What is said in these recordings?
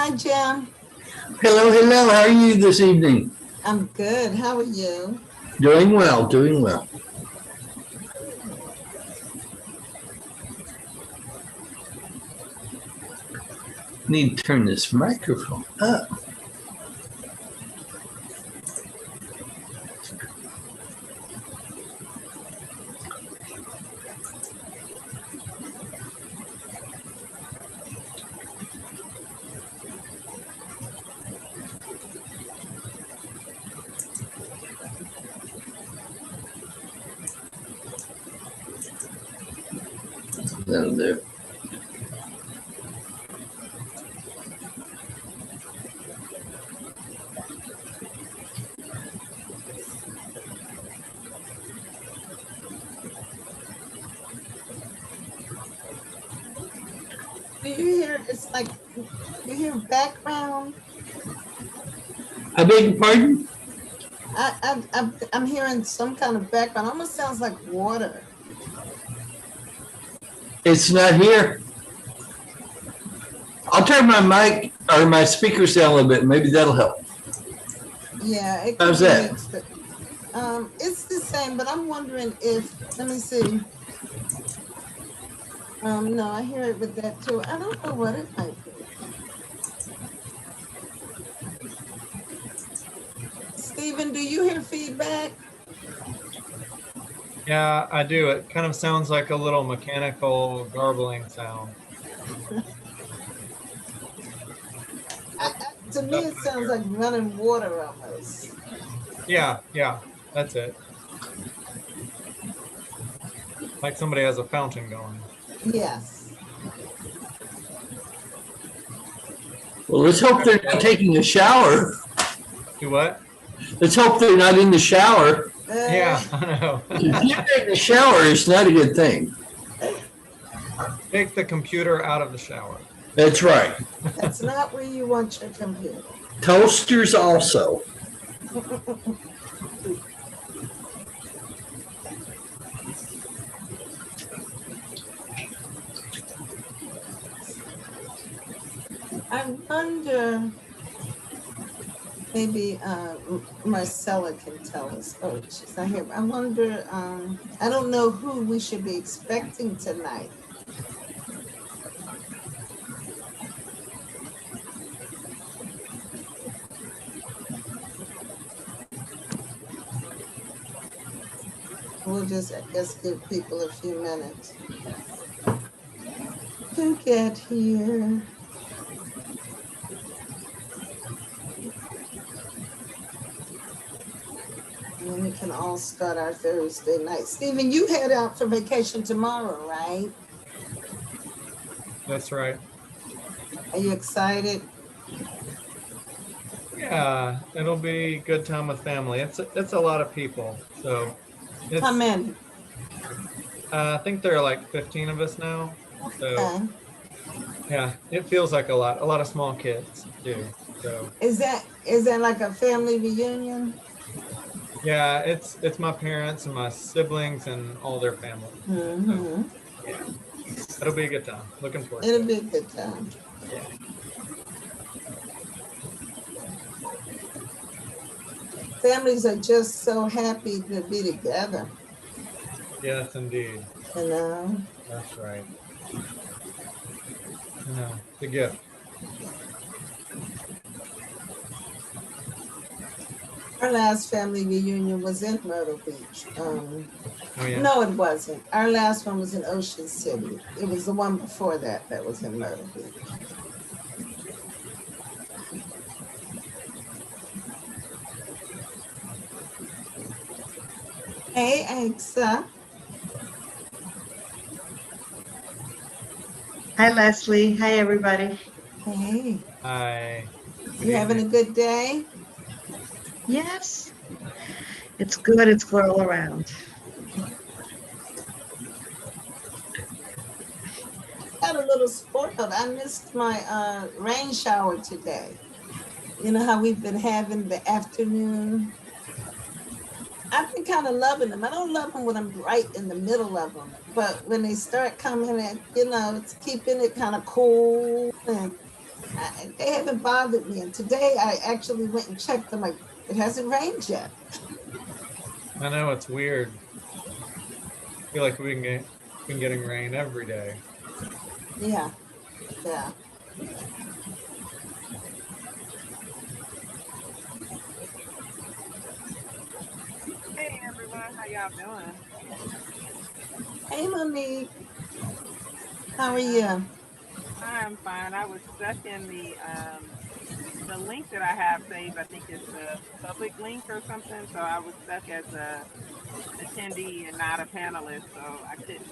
Hi, Jim. Hello, hello. How are you this evening? I'm good. How are you? Doing well, doing well. Need to turn this microphone up. That'll do. Do you hear? It's like you hear background. I beg your pardon? I'm hearing some kind of background. Almost sounds like water. It's not here. I'll turn my mic or my speakers down a little bit. Maybe that'll help. Yeah, it How's could be that? mixed. It's the same, but I'm wondering if. Let me see. No, I hear it with that too. I don't know what it might be. Stephen, do you hear feedback? Yeah, I do. It kind of sounds like a little mechanical garbling sound. To me, it sounds like running water almost. Yeah, that's it. Like somebody has a fountain going. Yes. Well, let's hope they're not taking a shower. Do what? Let's hope they're not in the shower. Yeah, I know. If you're in the shower, it's not a good thing. Take the computer out of the shower. That's right. That's not where you want your computer. Toasters also. I wonder, maybe Marcella can tell us. Oh, she's not here. I wonder, I don't know who we should be expecting tonight. We'll just, I guess, give people a few minutes to get here. And then we can all start our Thursday night. Stephen, you head out for vacation tomorrow, right? That's right. Are you excited? Yeah, it'll be a good time with family. It's a lot of people. So How many? I think there are like 15 of us now. So Okay. yeah, it feels like a lot of small kids too. So Is that like a family reunion? yeah, it's my parents and my siblings and all their family. Mm-hmm. So, yeah, it'll be a good time. Looking forward to It'll it. be a good time. Yeah. Families are just so happy to be together. Yes, indeed. You know. That's right. No, it's a gift. Our last family reunion was in Myrtle Beach. Oh, yeah. No, it wasn't. Our last one was in Ocean City. It was the one before that was in Myrtle Beach. Hey, Axa. Hi, Leslie. Hi, everybody. Hey. Hi. You having a good day? Yes, it's good. It's good all around. Got a little spoiled. I missed my rain shower today. You know how we've been having the afternoon. I've been kind of loving them. I don't love them when I'm right in the middle of them, but when they start coming in, you know, it's keeping it kind of cool. And They haven't bothered me. And today I actually went and checked. I'm like, it hasn't rained yet. I know it's weird. I feel like been getting rain every day. Yeah, yeah. Hey everyone, how y'all doing? Hey, Monique, how are Um, you? I'm fine. I was stuck in the link that I have saved. I think it's a public link or something. So I was stuck as a attendee and not a panelist, so I couldn't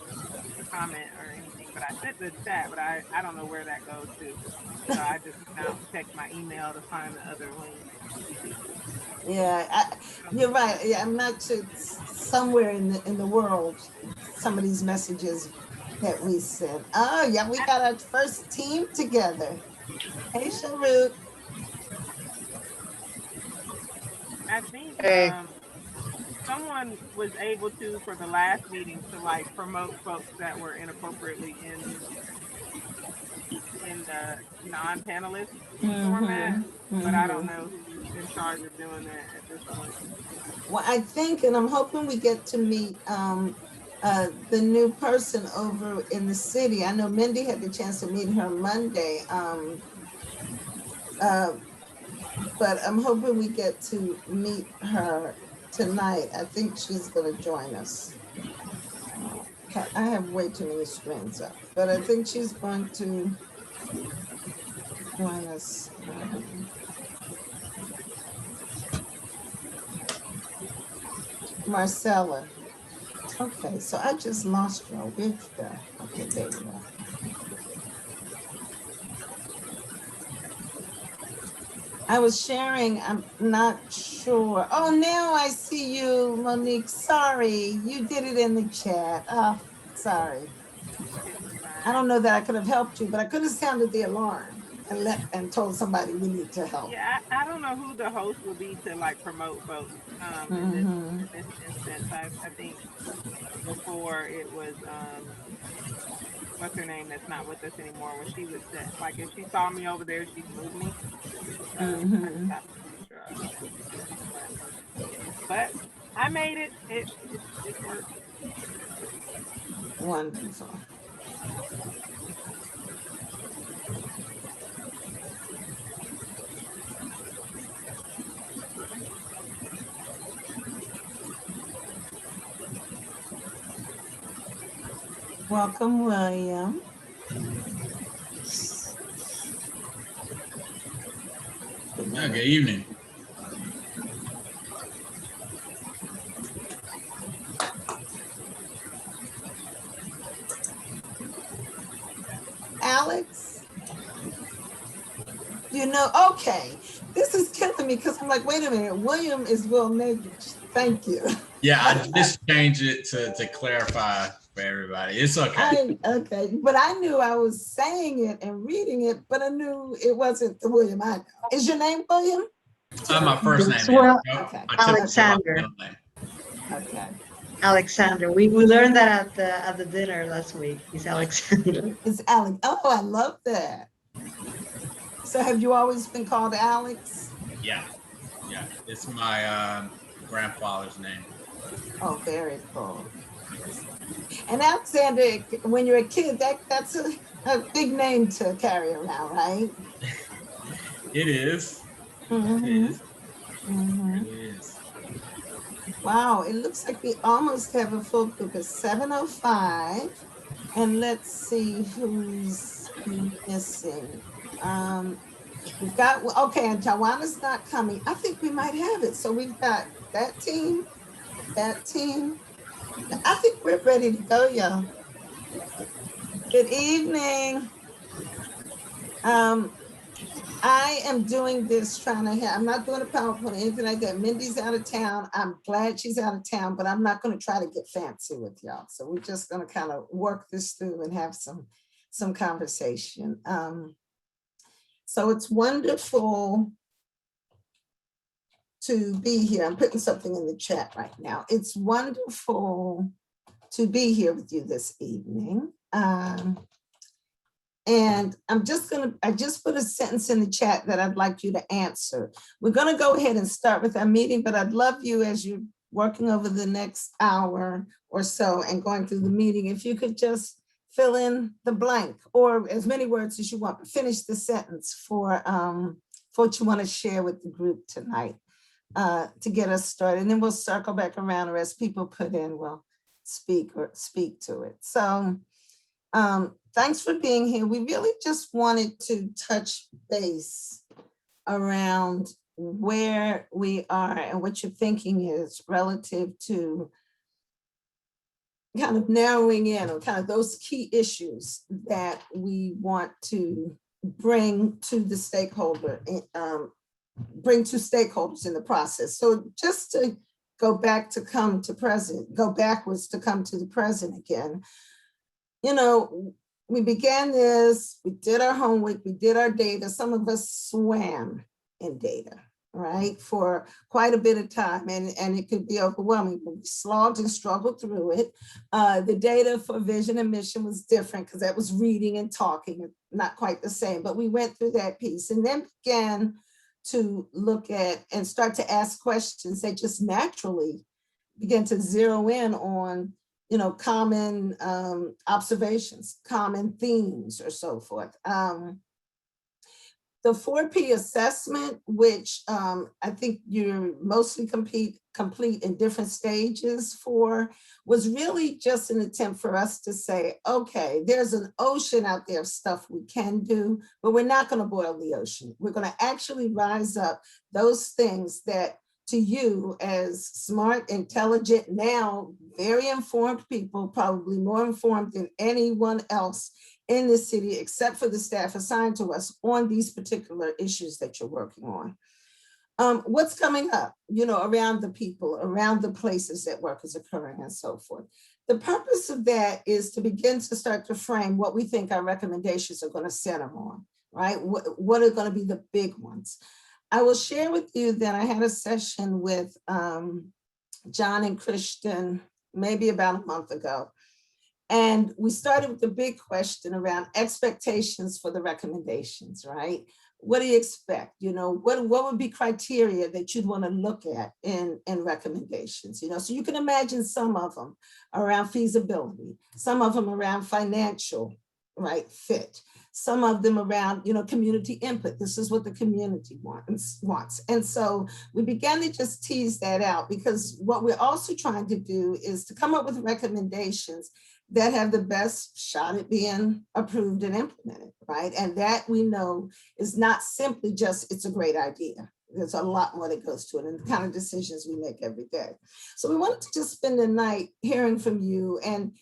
comment or anything. But I sent the chat, but I don't know where that goes to. So I just now checked my email to find the other link. Yeah, you're right. Yeah, I'm not sure. Somewhere in the world, some of these messages that we sent. Oh, yeah, we got our first team together. Hey, Sharuk. I think Hey, someone was able to for the last meeting to like promote folks that were inappropriately in the non-panelist format, Mm-hmm, but I don't mm-hmm. know who's in charge of doing that at this point. Well, I think, and I'm hoping we get to meet the new person over in the city. I know Mindy had the chance to meet her Monday, uh, but I'm hoping we get to meet her tonight. I think she's going to join us. I have way too many screens up, but I think she's going to join us. Marcella. Okay, so I just lost you. Where'd you go? Okay, there you are. I was sharing, I'm not sure. Oh, now I see you, Monique. Sorry, you did it in the chat. Oh, sorry. It's I fine. don't know that I could have helped you, but I could have sounded the alarm and told somebody we need to help. Yeah, I don't know who the host would be to like promote folks Mm-hmm. in this instance. I think before it was what's her name that's not with us anymore when she would set like if she saw me over there she'd move me. So I Mm-hmm. stopped making sure I was the right person. But I made it. It worked. Wonderful. Welcome, William. Yeah, good evening. Alex, okay, this is killing me because I'm like, wait a minute, William is Will Nagich. Thank you. Yeah, I just changed it to clarify for everybody. It's okay. Okay, but I knew I was saying it and reading it, but I knew it wasn't the William I know. Is your name William? My first name. it's Yeah. well, Okay. I typically go by my Alexander. middle name. Okay. Alexander. We learned that at the dinner last week. He's Alexander. It's Alex. Oh, I love that. So have you always been called Alex? Yeah, yeah. It's my grandfather's name. Oh, very cool. And Alexander, when you're a kid, that's a big name to carry around, right? It is. Mm-hmm. It is. Mm-hmm. It really is. Wow, it looks like we almost have a full group. It's 7:05. And let's see who's missing. We've got, okay, and Tawana's not coming. I think we might have it. So we've got that team. I think we're ready to go, y'all. Good evening. I am doing this I'm not doing a PowerPoint or anything like that. Mindy's out of town. I'm glad she's out of town, but I'm not going to try to get fancy with y'all. So we're just going to kind of work this through and have some conversation. So it's wonderful to be here. I'm putting something in the chat right now. It's wonderful to be here with you this evening. And I just put a sentence in the chat that I'd like you to answer. We're gonna go ahead and start with our meeting, but I'd love you, as you're working over the next hour or so and going through the meeting, if you could just fill in the blank, or as many words as you want, but finish the sentence for what you want to share with the group tonight, to get us started. And then we'll circle back around, or as people put in, we'll speak to it. So thanks for being here. We really just wanted to touch base around where we are and what your thinking is relative to kind of narrowing in on kind of those key issues that we want to bring to the stakeholder, bring to stakeholders in the process. So just to go backwards to come to the present again, you know, we began this, we did our homework, we did our data. Some of us swam in data, right, for quite a bit of time, and it could be overwhelming, but we slogged and struggled through it. The data for vision and mission was different because that was reading and talking, not quite the same, but we went through that piece and then began to look at and start to ask questions that just naturally began to zero in on, you know, common observations, common themes, or so forth. The 4P assessment, which I think you're mostly complete in different stages for, was really just an attempt for us to say, okay, there's an ocean out there of stuff we can do, but we're not going to boil the ocean. We're going to actually rise up those things that, to you as smart, intelligent, now very informed people, probably more informed than anyone else in the city, except for the staff assigned to us on these particular issues that you're working on. What's coming up, you know, around the people, around the places that work is occurring, and so forth. The purpose of that is to begin to start to frame what we think our recommendations are going to center on, right? What are going to be the big ones? I will share with you that I had a session with John and Christian maybe about a month ago. And we started with the big question around expectations for the recommendations, right? What do you expect? You know, what would be criteria that you'd want to look at in recommendations? You know, so you can imagine some of them around feasibility, some of them around financial, right, fit, some of them around, you know, community input. This is what the community wants. And so we began to just tease that out, because what we're also trying to do is to come up with recommendations that have the best shot at being approved and implemented, right? And that we know is not simply just, it's a great idea. There's a lot more that goes to it, and the kind of decisions we make every day. So we wanted to just spend the night hearing from you and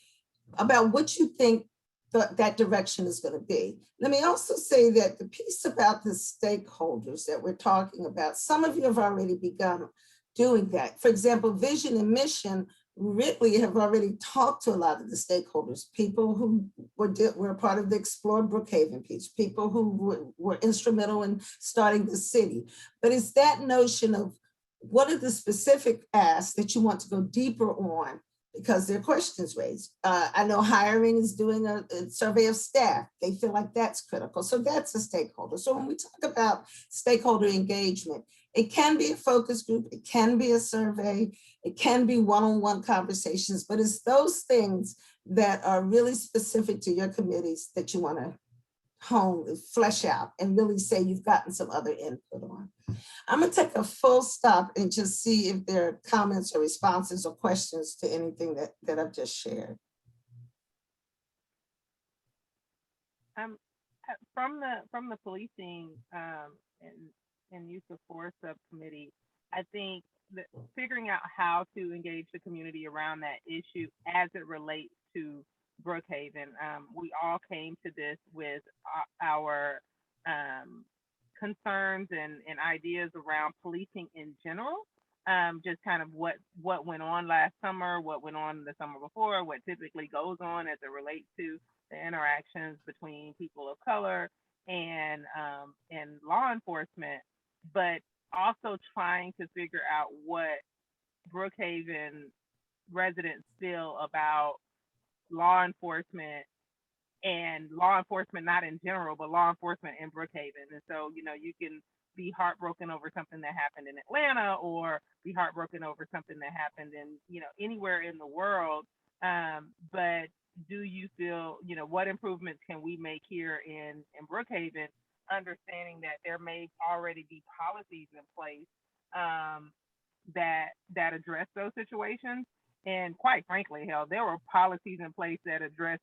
about what you think that direction is going to be. Let me also say that the piece about the stakeholders that we're talking about, some of you have already begun doing that. For example, vision and mission really have already talked to a lot of the stakeholders, people who were part of the Explore Brookhaven piece, people who were instrumental in starting the city. But it's that notion of what are the specific asks that you want to go deeper on, because there are questions raised. I know hiring is doing a survey of staff. They feel like that's critical. So that's a stakeholder. So when we talk about stakeholder engagement, it can be a focus group, it can be a survey, it can be one-on-one conversations, but it's those things that are really specific to your committees that you want to flesh out and really say you've gotten some other input on. I'm going to take a full stop and just see if there are comments or responses or questions to anything that I've just shared. From the policing and use of force subcommittee, I think that figuring out how to engage the community around that issue as it relates to Brookhaven, we all came to this with our concerns and ideas around policing in general, just kind of what went on last summer, what went on the summer before, what typically goes on as it relates to the interactions between people of color and law enforcement, but also trying to figure out what Brookhaven residents feel about law enforcement and law enforcement, not in general, but law enforcement in Brookhaven. And so, you can be heartbroken over something that happened in Atlanta, or be heartbroken over something that happened in, anywhere in the world. But do you feel, what improvements can we make here in Brookhaven, understanding that there may already be policies in place that address those situations. And quite frankly, hell, there were policies in place that address,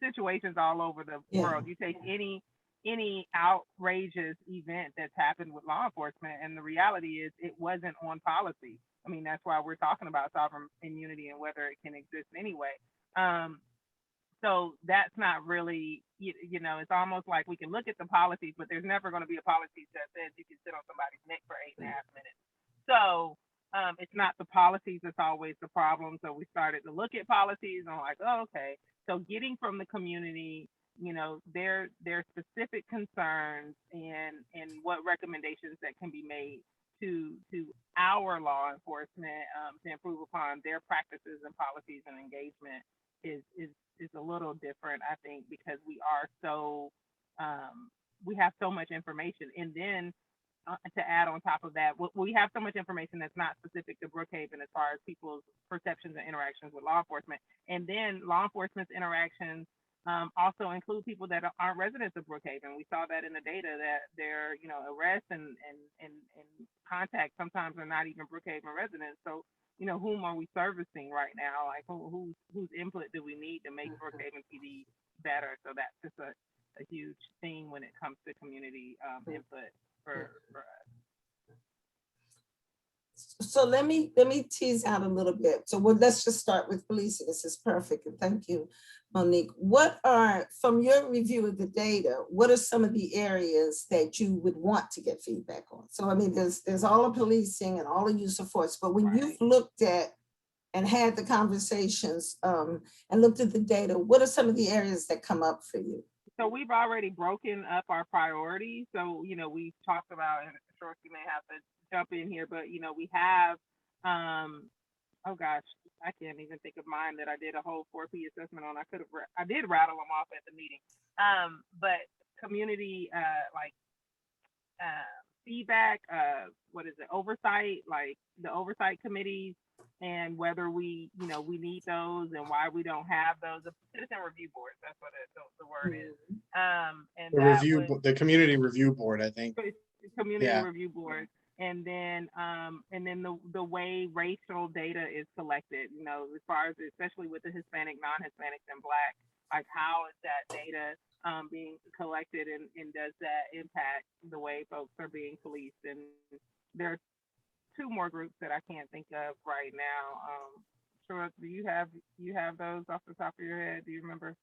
situations all over the world. You take any outrageous event that's happened with law enforcement, and the reality is it wasn't on policy. That's why we're talking about sovereign immunity and whether it can exist anyway. So that's not really, it's almost like we can look at the policies, but there's never going to be a policy that says you can sit on somebody's neck for 8.5 minutes. So it's not the policies that's always the problem. So we started to look at policies and like, oh, okay. So getting from the community, their specific concerns and what recommendations that can be made to our law enforcement to improve upon their practices and policies and engagement is a little different, I think, because we are so we have so much information. And then to add on top of that, we have so much information that's not specific to Brookhaven as far as people's perceptions and interactions with law enforcement. And then law enforcement's interactions also include people that aren't residents of Brookhaven. We saw that in the data that their arrests and contacts sometimes are not even Brookhaven residents. So whom are we servicing right now? Like whose input do we need to make Brookhaven PD better? So that's just a huge thing when it comes to community input for us. So let me tease out a little bit. So let's just start with policing. This is perfect. And thank you, Monique. What are, from your review of the data, what are some of the areas that you would want to get feedback on? So, there's all of policing and all the use of force, but when you've looked at and had the conversations and looked at the data, what are some of the areas that come up for you? So we've already broken up our priorities. So, we've talked about, and of course you may have to jump in here, but we have oh gosh, I can't even think of mine that I did a whole 4P assessment on. I did rattle them off at the meeting. But community feedback, oversight, like the oversight committees, and whether we we need those and why we don't have those. The citizen review boards, that's what the word is. And the community review board, I think. Community review board. And then the way racial data is collected, as far as, especially with the Hispanic, non-Hispanics, and Black, like how is that data being collected, and does that impact the way folks are being policed? And there are two more groups that I can't think of right now. Sure, do you have those off the top of your head? Do you remember?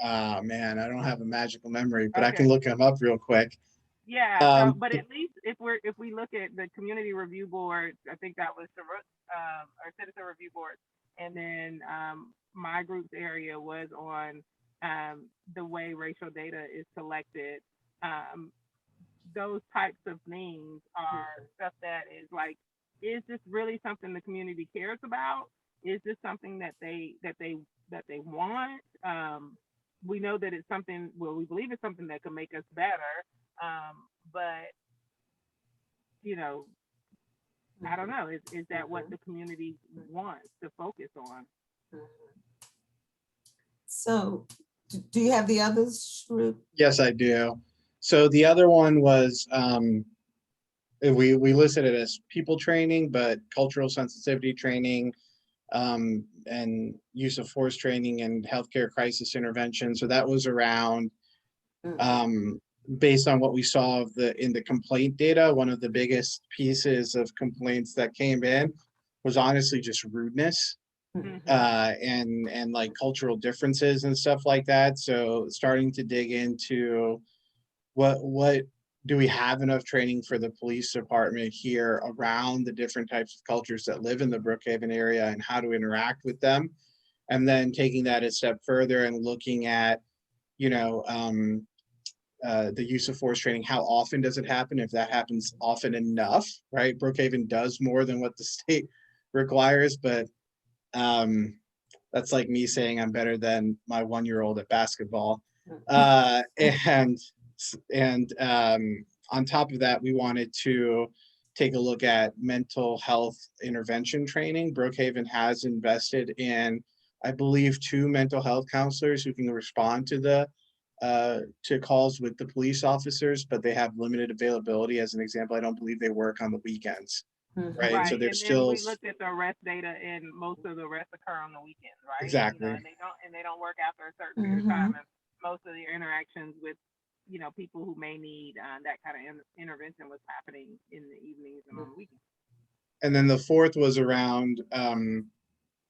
Man, I don't have a magical memory, but okay. I can look them up real quick. Yeah, but at least if we look at the community review board, I think that was our citizen review board, and then my group's area was on the way racial data is collected. Those types of things are stuff that is like, is this really something the community cares about? Is this something that they want? We know that it's something. Well, we believe it's something that can make us better. But I don't know. Is that what the community wants to focus on? So, do you have the others, Shrew? Yes, I do. So the other one was we listed it as people training, but cultural sensitivity training, and use of force training and healthcare crisis intervention. So that was around. Based on what we saw in the complaint data, one of the biggest pieces of complaints that came in was honestly just rudeness, and like cultural differences and stuff like that. So starting to dig into what do we have enough training for the police department here around the different types of cultures that live in the Brookhaven area and how to interact with them, and then taking that a step further and looking at the use of force training. How often does it happen? If that happens often enough, right? Brookhaven does more than what the state requires, but That's like me saying I'm better than my 1-year-old at basketball. And on top of that, we wanted to take a look at mental health intervention training. Brookhaven has invested in, I believe, 2 mental health counselors who can respond to calls with the police officers, but they have limited availability. As an example, I don't believe they work on the weekends, right? Right. So And there's then still we looked at the arrest data, and most of the arrests occur on the weekends, right? exactly. And they don't work after a certain period of time. And most of your interactions with people who may need that kind of intervention was happening in the evenings and on the weekends. And then the fourth was around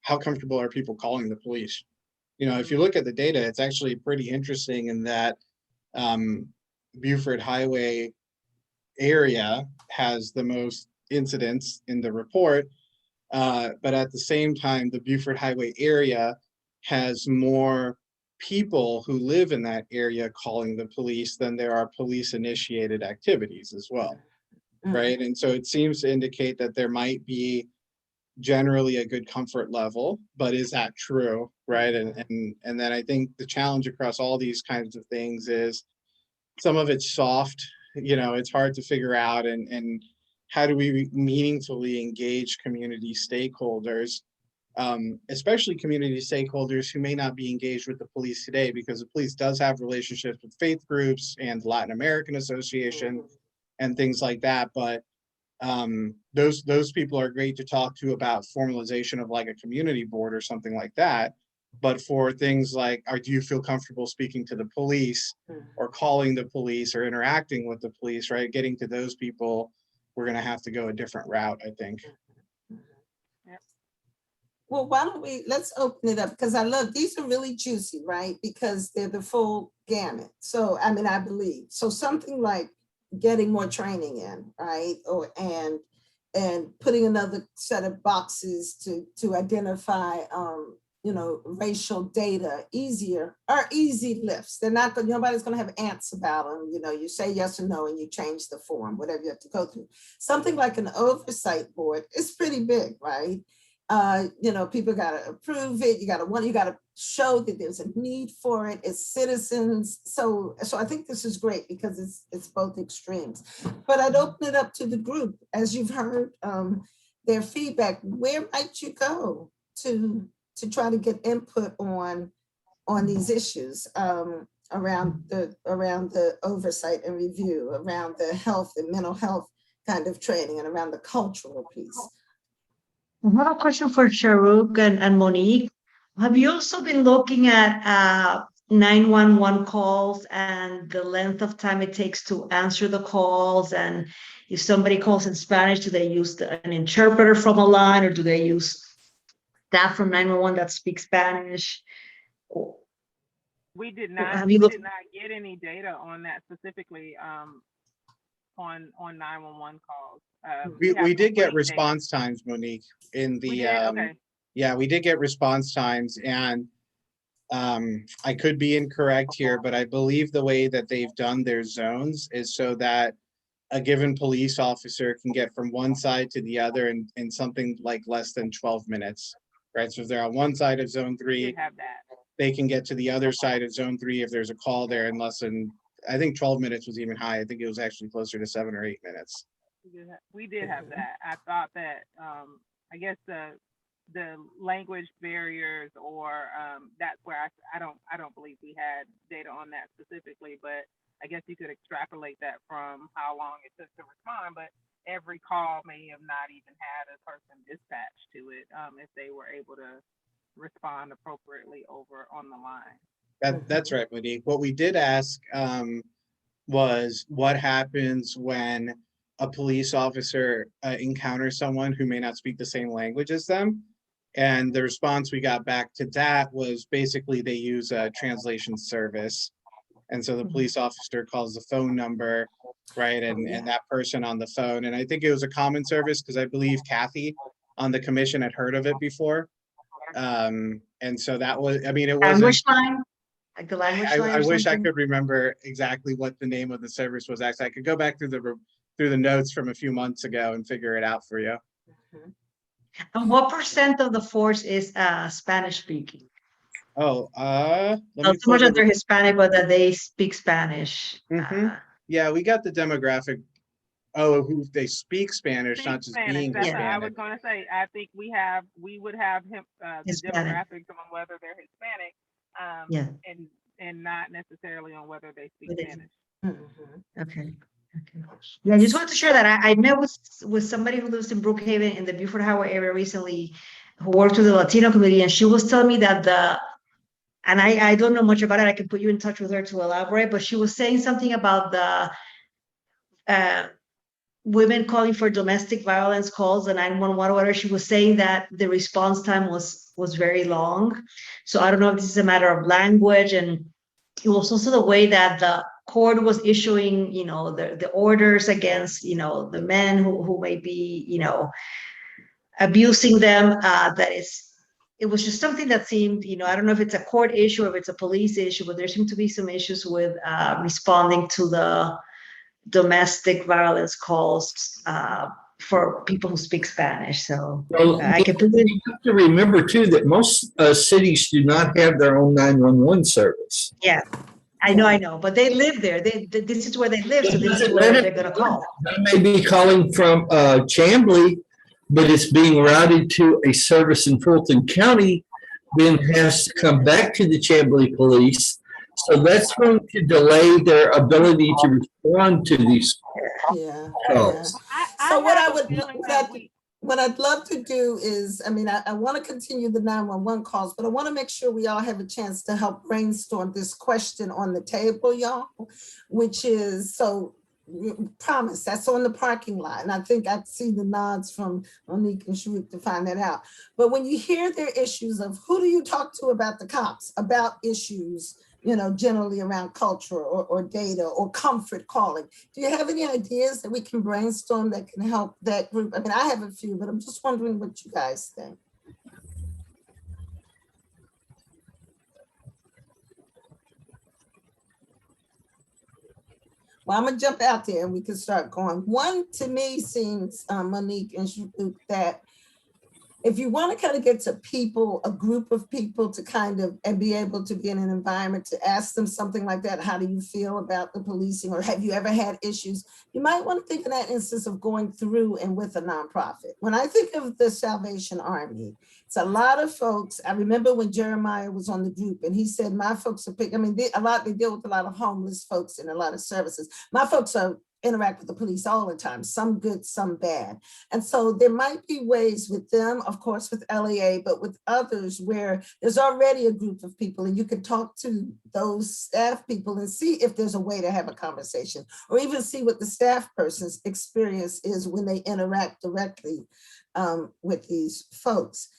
how comfortable are people calling the police? If you look at the data, it's actually pretty interesting in that Buford Highway area has the most incidents in the report, but at the same time, the Buford Highway area has more people who live in that area calling the police than there are police initiated activities as well, right? And so it seems to indicate that there might be generally a good comfort level, but is that true, right? And then I think the challenge across all these kinds of things is some of it's soft, it's hard to figure out, and how do we meaningfully engage community stakeholders, especially community stakeholders who may not be engaged with the police today, because the police does have relationships with faith groups and Latin American Association and things like that, but those people are great to talk to about formalization of like a community board or something like that. But for things like, do you feel comfortable speaking to the police or calling the police or interacting with the police, right? Getting to those people, we're going to have to go a different route, I think. Well, why don't let's open it up, because I love, these are really juicy, right? Because they're the full gamut. So, I mean, I believe. So something like getting more training in, right? And putting another set of boxes to identify, racial data easier, are easy lifts. They're not, nobody's going to have ants about them. You say yes or no and you change the form, whatever you have to go through. Something like an oversight board is pretty big, right? People got to approve it. You got to show that there's a need for it as citizens. So I think this is great because it's both extremes. But I'd open it up to the group, as you've heard their feedback. Where might you go to try to get input on these issues around the oversight and review, around the health and mental health kind of training, and around the cultural piece? I have a question for SJREC and Monique. Have you also been looking at 911 calls and the length of time it takes to answer the calls? And if somebody calls in Spanish, do they use an interpreter from a line, or do they use staff from 911 that speak Spanish? We did not. Have you We looked? did not get any data on that specifically on 911 calls. We did get complaint response times, Monique, in We the did? Okay. yeah, we did get response times, and I could be incorrect here, but I believe the way that they've done their zones is so that a given police officer can get from one side to the other in something like less than 12 minutes, right? So if they're on one side of zone We 3, did have that. they can get to the other side of zone 3 if there's a call there in less than, I think 12 minutes was even high. I think it was actually closer to 7 or 8 minutes. We did have that. I thought that I guess the language barriers, or that's where I don't believe we had data on that specifically, but I guess you could extrapolate that from how long it took to respond. But every call may have not even had a person dispatched to it if they were able to respond appropriately over on the line. That's right, Monique. What we did ask was what happens when a police officer encounters someone who may not speak the same language as them. And the response we got back to that was basically they use a translation service. And so the police officer calls the phone number, right? And that person on the phone. And I think it was a common service because I believe Kathy on the commission had heard of it before. And so that was, I mean, it wasn't. Language line? Like the language line? I wish I could remember exactly what the name of the service was. Actually, I could go back through the notes from a few months ago and figure it out for you. And what percent of the force is Spanish speaking? Oh, let Not me so much pull that the, they're Hispanic, but that they speak Spanish. Mhm. Yeah, we got the demographic. Oh, who they speak Spanish, Speak not just Spanish. being That's Yeah. what I was Hispanic. going to say. I think we would have him the Hispanic. demographics on whether they're Hispanic, Yeah. and not necessarily on whether they speak Whether- Spanish. Mhm. Okay. Okay. Yeah, I just wanted to share that I met with somebody who lives in Brookhaven in the Beaufort Highway area recently, who worked with the Latino community, and she was telling me that and I don't know much about it. I can put you in touch with her to elaborate, but she was saying something about the women calling for domestic violence calls, the 911 or whatever. She was saying that the response time was very long. So I don't know if this is a matter of language, and it was also the way that the court was issuing, the orders against, the men who may be, abusing them. It was just something that seemed, I don't know if it's a court issue or if it's a police issue, but there seemed to be some issues with responding to the domestic violence calls for people who speak Spanish. So Well, I can put it. you have to remember too that most cities do not have their own 911 service. Yeah, I know, but they live there. This is where they live, so this is where they're gonna call. They may be calling from Chamblee, but it's being routed to a service in Fulton County, then has to come back to the Chamblee police. So that's going to delay their ability to respond to these Yeah. calls. So what I have a would, feeling what that I'd, what I'd love to do is, I want to continue the 911 calls, but I want to make sure we all have a chance to help brainstorm this question on the table, y'all, which is, so promise that's on the parking lot. And I think I see the nods from Monique and Sharif to find that out. But when you hear their issues of who do you talk to about the cops, about issues, generally around culture or data or comfort calling. Do you have any ideas that we can brainstorm that can help that group? I have a few, but I'm just wondering what you guys think. Well, I'm gonna jump out there and we can start going. One to me seems, Monique and Sharif, that if you want to kind of get to people, a group of people to kind of and be able to be in an environment to ask them something like that, how do you feel about the policing, or have you ever had issues? You might want to think in that instance of going through and with a nonprofit. When I think of the Salvation Army, it's a lot of folks. I remember when Jeremiah was on the group and he said, my folks are they deal with a lot of homeless folks and a lot of services. My folks interact with the police all the time, some good, some bad. And so there might be ways with them, of course, with LEA, but with others where there's already a group of people and you can talk to those staff people and see if there's a way to have a conversation, or even see what the staff person's experience is when they interact directly with these folks.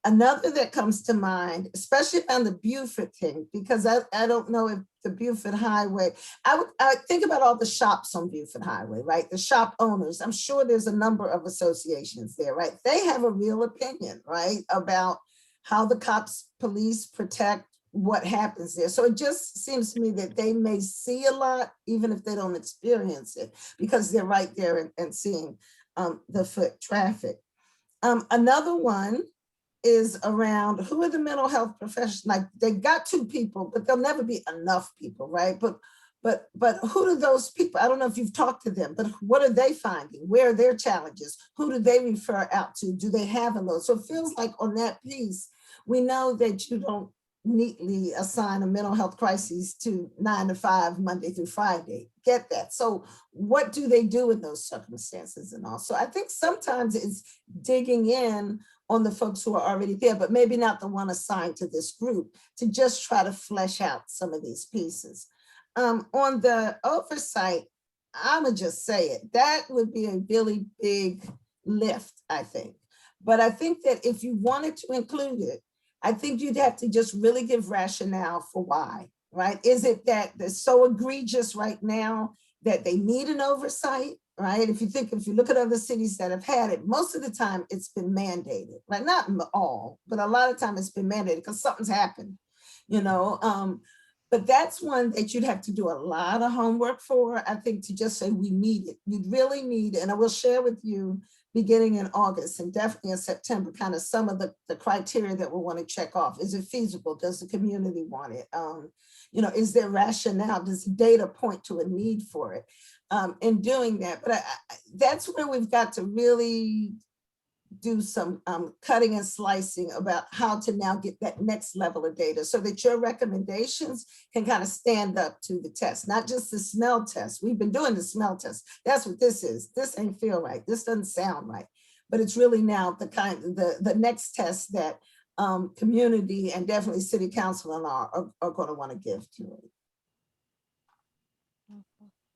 Another that comes to mind, especially on the Beaufort thing, because I don't know if the Beaufort Highway, I think about all the shops on Beaufort Highway, right? The shop owners, I'm sure there's a number of associations there, right? They have a real opinion, right? About how the cops, police protect what happens there. So it just seems to me that they may see a lot, even if they don't experience it, because they're right there and seeing the foot traffic. Another one is around who are the mental health professionals. Like they got two people, but there'll never be enough people, right? But who do those people, I don't know if you've talked to them, but what are they finding? Where are their challenges? Who do they refer out to? Do they have a load? So it feels like on that piece, we know that you don't neatly assign a mental health crisis to 9 to 5, Monday through Friday. Get that. So what do they do in those circumstances and all? So I think sometimes it's digging in on the folks who are already there, but maybe not the one assigned to this group, to just try to flesh out some of these pieces. On the oversight, I'ma just say it, that would be a really big lift, I think. But I think that if you wanted to include it, I think you'd have to just really give rationale for why, right? Is it that they're so egregious right now that they need an oversight, right? If you look at other cities that have had it, most of the time it's been mandated, right? Not all, but a lot of time it's been mandated because something's happened, but that's one that you'd have to do a lot of homework for, I think, to just say we need it. You'd really need, and I will share with you beginning in August and definitely in September, kind of some of the criteria that we want to check off. Is it feasible? Does the community want it? You know, is there rationale? Does data point to a need for it? In doing that, but that's where we've got to really do some cutting and slicing about how to now get that next level of data so that your recommendations can kind of stand up to the test, not just the smell test. We've been doing the smell test. That's what this is. This ain't feel right. This doesn't sound right. But it's really now the next test that community and definitely city council and are going to want to give to it.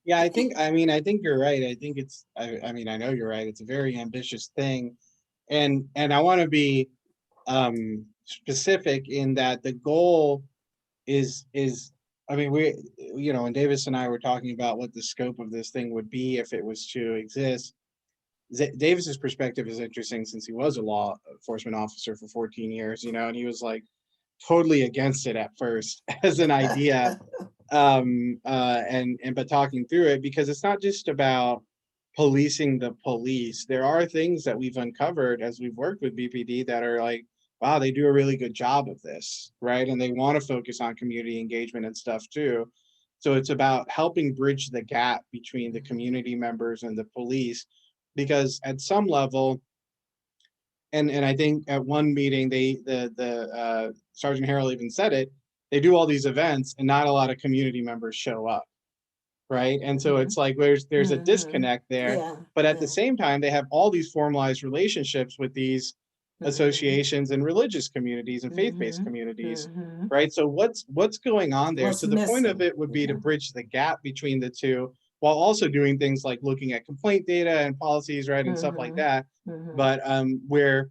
Yeah, I think you're right. I think it's, I mean, I know you're right. It's a very ambitious thing. And I want to be specific in that the goal is, I mean, you know, and Davis and I were talking about what the scope of this thing would be if it was to exist. Davis's perspective is interesting since he was a law enforcement officer for 14 years, you know, and he was like totally against it at first as an idea. But talking through it, because it's not just about policing the police. There are things that we've uncovered as we've worked with BPD that are like, wow, they do a really good job of this, right? And they want to focus on community engagement and stuff too. So it's about helping bridge the gap between the community members and the police, because at some level, and I think at one meeting, Sergeant Harrell even said it, they do all these events and not a lot of community members show up. Right. And so it's like there's a disconnect there. Yeah, but at the same time, they have all these formalized relationships with these associations and religious communities and faith-based communities. Right. So what's going on there? What's So the point of missing? it would be to bridge the gap between the two, while also doing things like looking at complaint data and policies, right, and stuff like that. But where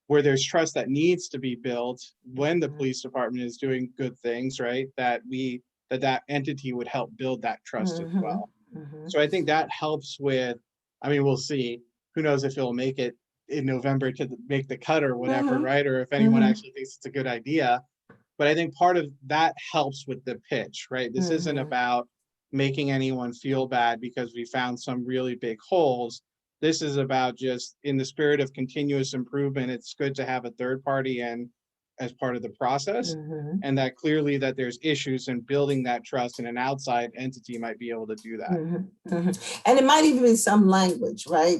there's trust that needs to be built when the police department is doing good things, right, that entity would help build that trust as well. So I think that helps with, I mean, we'll see. Who knows if it'll make it in November to make the cut or whatever, right? Or if anyone actually thinks it's a good idea. But I think part of that helps with the pitch, right? This isn't about making anyone feel bad because we found some really big holes. This is about just, in the spirit of continuous improvement, it's good to have a third party in as part of the process, and that clearly that there's issues in building that trust, and an outside entity might be able to do that. And it might even be some language, right?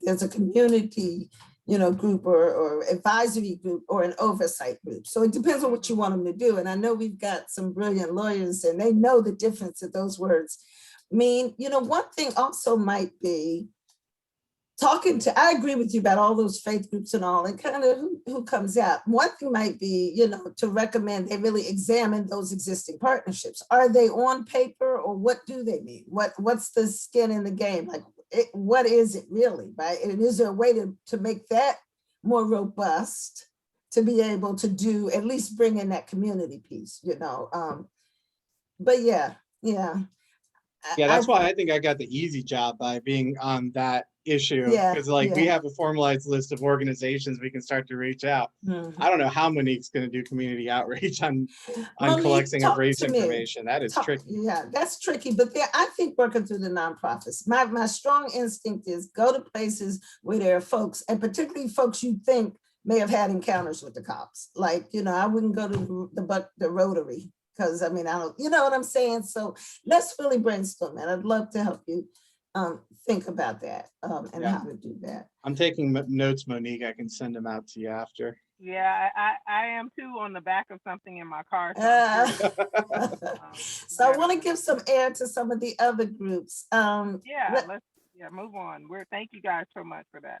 There's a community, you know, group or advisory group or an oversight group. So it depends on what you want them to do. And I know we've got some brilliant lawyers and they know the difference that those words mean. You know, one thing also might be I agree with you about all those faith groups and all, and kind of who comes out. One thing might be, you know, to recommend they really examine those existing partnerships. Are they on paper, or what do they mean? What's the skin in the game? Like, what is it really, right? And is there a way to make that more robust to be able to do, at least bring in that community piece, you know? But yeah. That's why I think I got the easy job by being on that issue, because we have a formalized list of organizations we can start to reach out. I don't know how Monique's going to do community outreach on collecting of race information. That is tricky. Yeah, that's tricky. But I think working through the nonprofits, my strong instinct is go to places where there are folks, and particularly folks you think may have had encounters with the cops. Like, you know, I wouldn't go to the Rotary, because I mean, I don't, you know what I'm saying? So let's really brainstorm that. I'd love to help you think about that and how to do that. I'm taking notes, Monique. I can send them out to you after. Yeah, I am too, on the back of something in my car. So I want to give some air to some of the other groups. Let's move on. Thank you guys so much for that.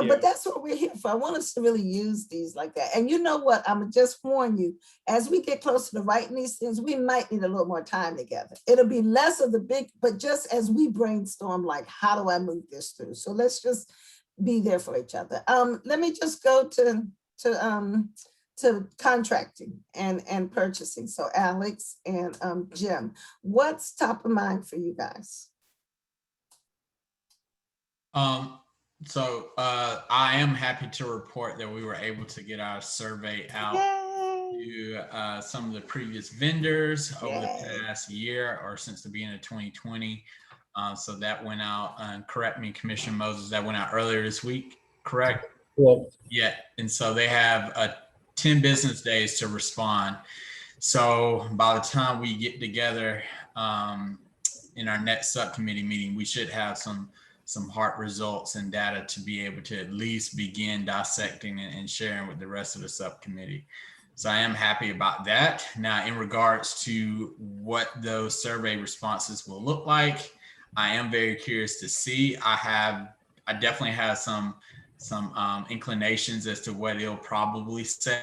But that's what we're here for. I want us to really use these like that. And you know what? I'm gonna just warn you, as we get closer to writing these things, we might need a little more time together. It'll be less of the big, but just as we brainstorm, like, how do I move this through? So let's just be there for each other. Let me just go to contracting and purchasing. So Alex and Jim, what's top of mind for you guys? So I am happy to report that we were able to get our survey out to some of the previous vendors over the past year, or since the beginning of 2020. So that went out, correct me, Commissioner Moses, that went out earlier this week, correct? Well, Yeah, and so they have 10 business days to respond. So by the time we get together in our next subcommittee meeting, we should have some hard results and data to be able to at least begin dissecting and sharing with the rest of the subcommittee. So I am happy about that. Now, in regards to what those survey responses will look like, I am very curious to see. I definitely have some inclinations as to what it'll probably say,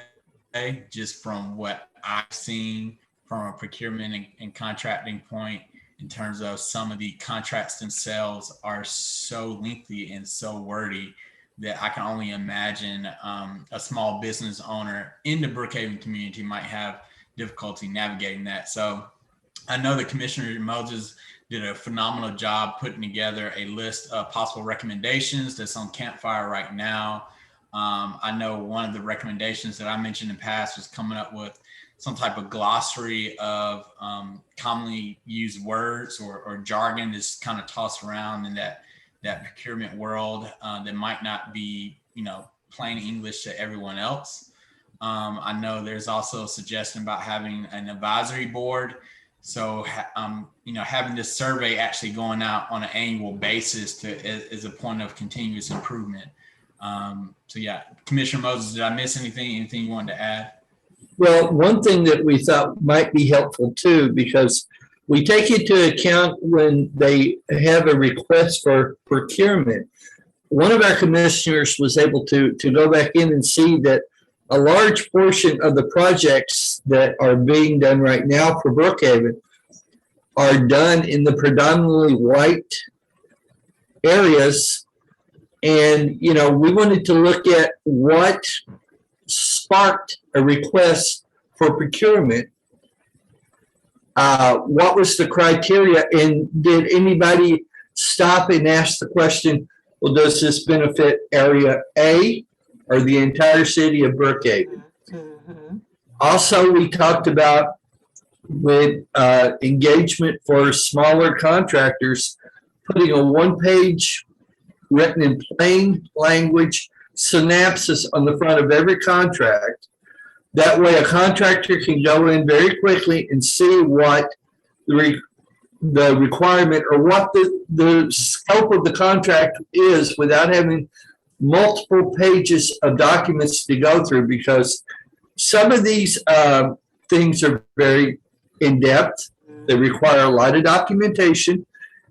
just from what I've seen from a procurement and contracting point, in terms of some of the contracts themselves are so lengthy and so wordy that I can only imagine a small business owner in the Brookhaven community might have difficulty navigating that. So I know that Commissioner Moses did a phenomenal job putting together a list of possible recommendations that's on Campfire right now. I know one of the recommendations that I mentioned in the past was coming up with some type of glossary of commonly used words or jargon that's kind of tossed around in that procurement world that might not be, plain English to everyone else. I know there's also a suggestion about having an advisory board. So, having this survey actually going out on an annual basis is a point of continuous improvement. So yeah, Commissioner Moses, did I miss anything? Anything you wanted to add? well, one thing that we thought might be helpful too, because we take into account when they have a request for procurement. One of our commissioners was able to go back in and see that a large portion of the projects that are being done right now for Brookhaven are done in the predominantly white areas. And, we wanted to look at what sparked a request for procurement. What was the criteria, and did anybody stop and ask the question, well, does this benefit area A or the entire city of Brookhaven? Also, we talked about with engagement for smaller contractors, putting a one-page written in plain language synopsis on the front of every contract. That way a contractor can go in very quickly and see what the requirement or what the scope of the contract is without having multiple pages of documents to go through, because some of these things are very in-depth. They require a lot of documentation.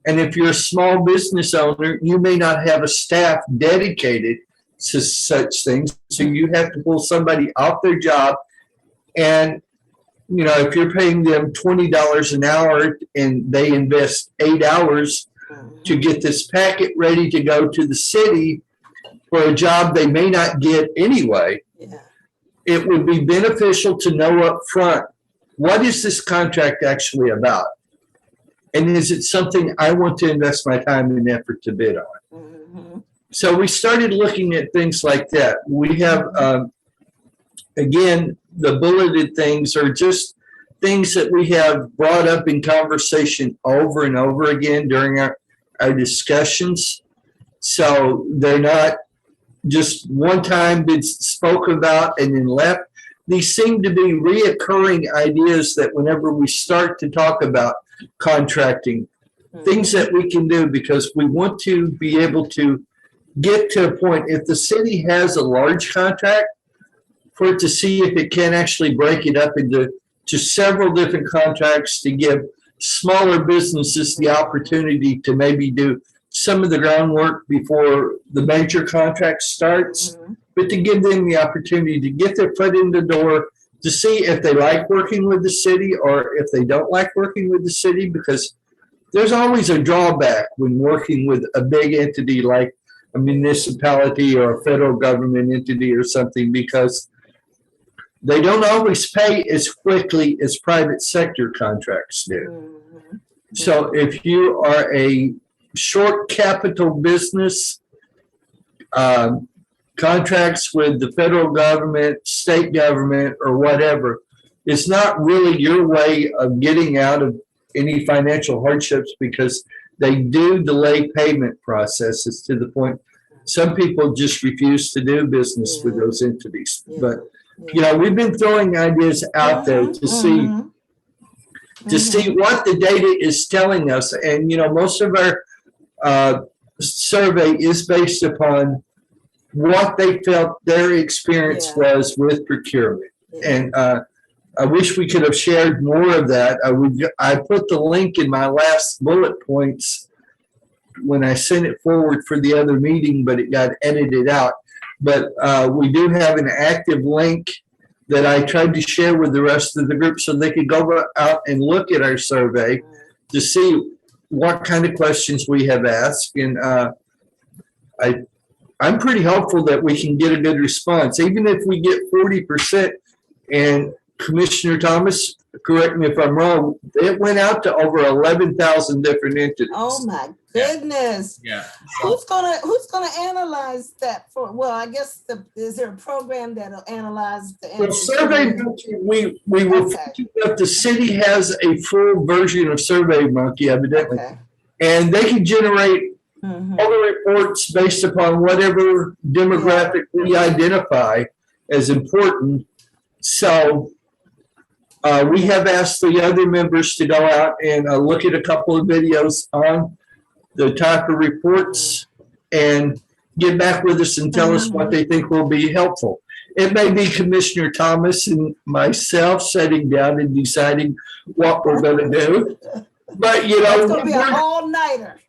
And if you're a small business owner, you may not have a staff dedicated to such things. So you have to pull somebody off their job. And, if you're paying them $20 an hour and they invest 8 hours to get this packet ready to go to the city for a job they may not get anyway, it would be beneficial to know up front, what is this contract actually about? And is it something I want to invest my time and effort to bid on? So we started looking at things like that. We have, again, the bulleted things are just things that we have brought up in conversation over and over again during our discussions. So they're not just one time been spoken about and then left. These seem to be reoccurring ideas that whenever we start to talk about contracting, things that we can do, because we want to be able to get to a point, if the city has a large contract, for it to see if it can actually break it up into several different contracts to give smaller businesses the opportunity to maybe do some of the groundwork before the major contract starts, but to give them the opportunity to get their foot in the door, to see if they like working with the city or if they don't like working with the city, because there's always a drawback when working with a big entity like a municipality or a federal government entity or something, because they don't always pay as quickly as private sector contracts do. So if you are a short capital business, contracts with the federal government, state government, or whatever, it's not really your way of getting out of any financial hardships, because they do delay payment processes to the point some people just refuse to do business with those entities. Yeah. But you know, we've been throwing ideas out there Mhm, to see what the data is telling us. And, you know, most of our survey is based upon what they felt their experience was with procurement. And I wish we could have shared more of that. I put the link in my last bullet points when I sent it forward for the other meeting, but it got edited out. But we do have an active link that I tried to share with the rest of the group so they could go out and look at our survey to see what kind of questions we have asked. And I'm pretty hopeful that we can get a good response, even if we get 40%. And Commissioner Thomas, correct me if I'm wrong, it went out to over 11,000 different entities. Oh my goodness. Yeah. Who's gonna analyze that for? Well, I guess is there a program that'll analyze the Well, Survey Monkey, we were fortunate enough, the city has a full version of Survey Monkey, evidently, and they can generate all the reports based upon whatever demographic we identify as important. So we have asked the other members to go out and look at a couple of videos on the type of reports and get back with us and tell us what they think will be helpful. It may be Commissioner Thomas and myself sitting down and deciding what we're going to do. But, you know, it's going to be an all-nighter.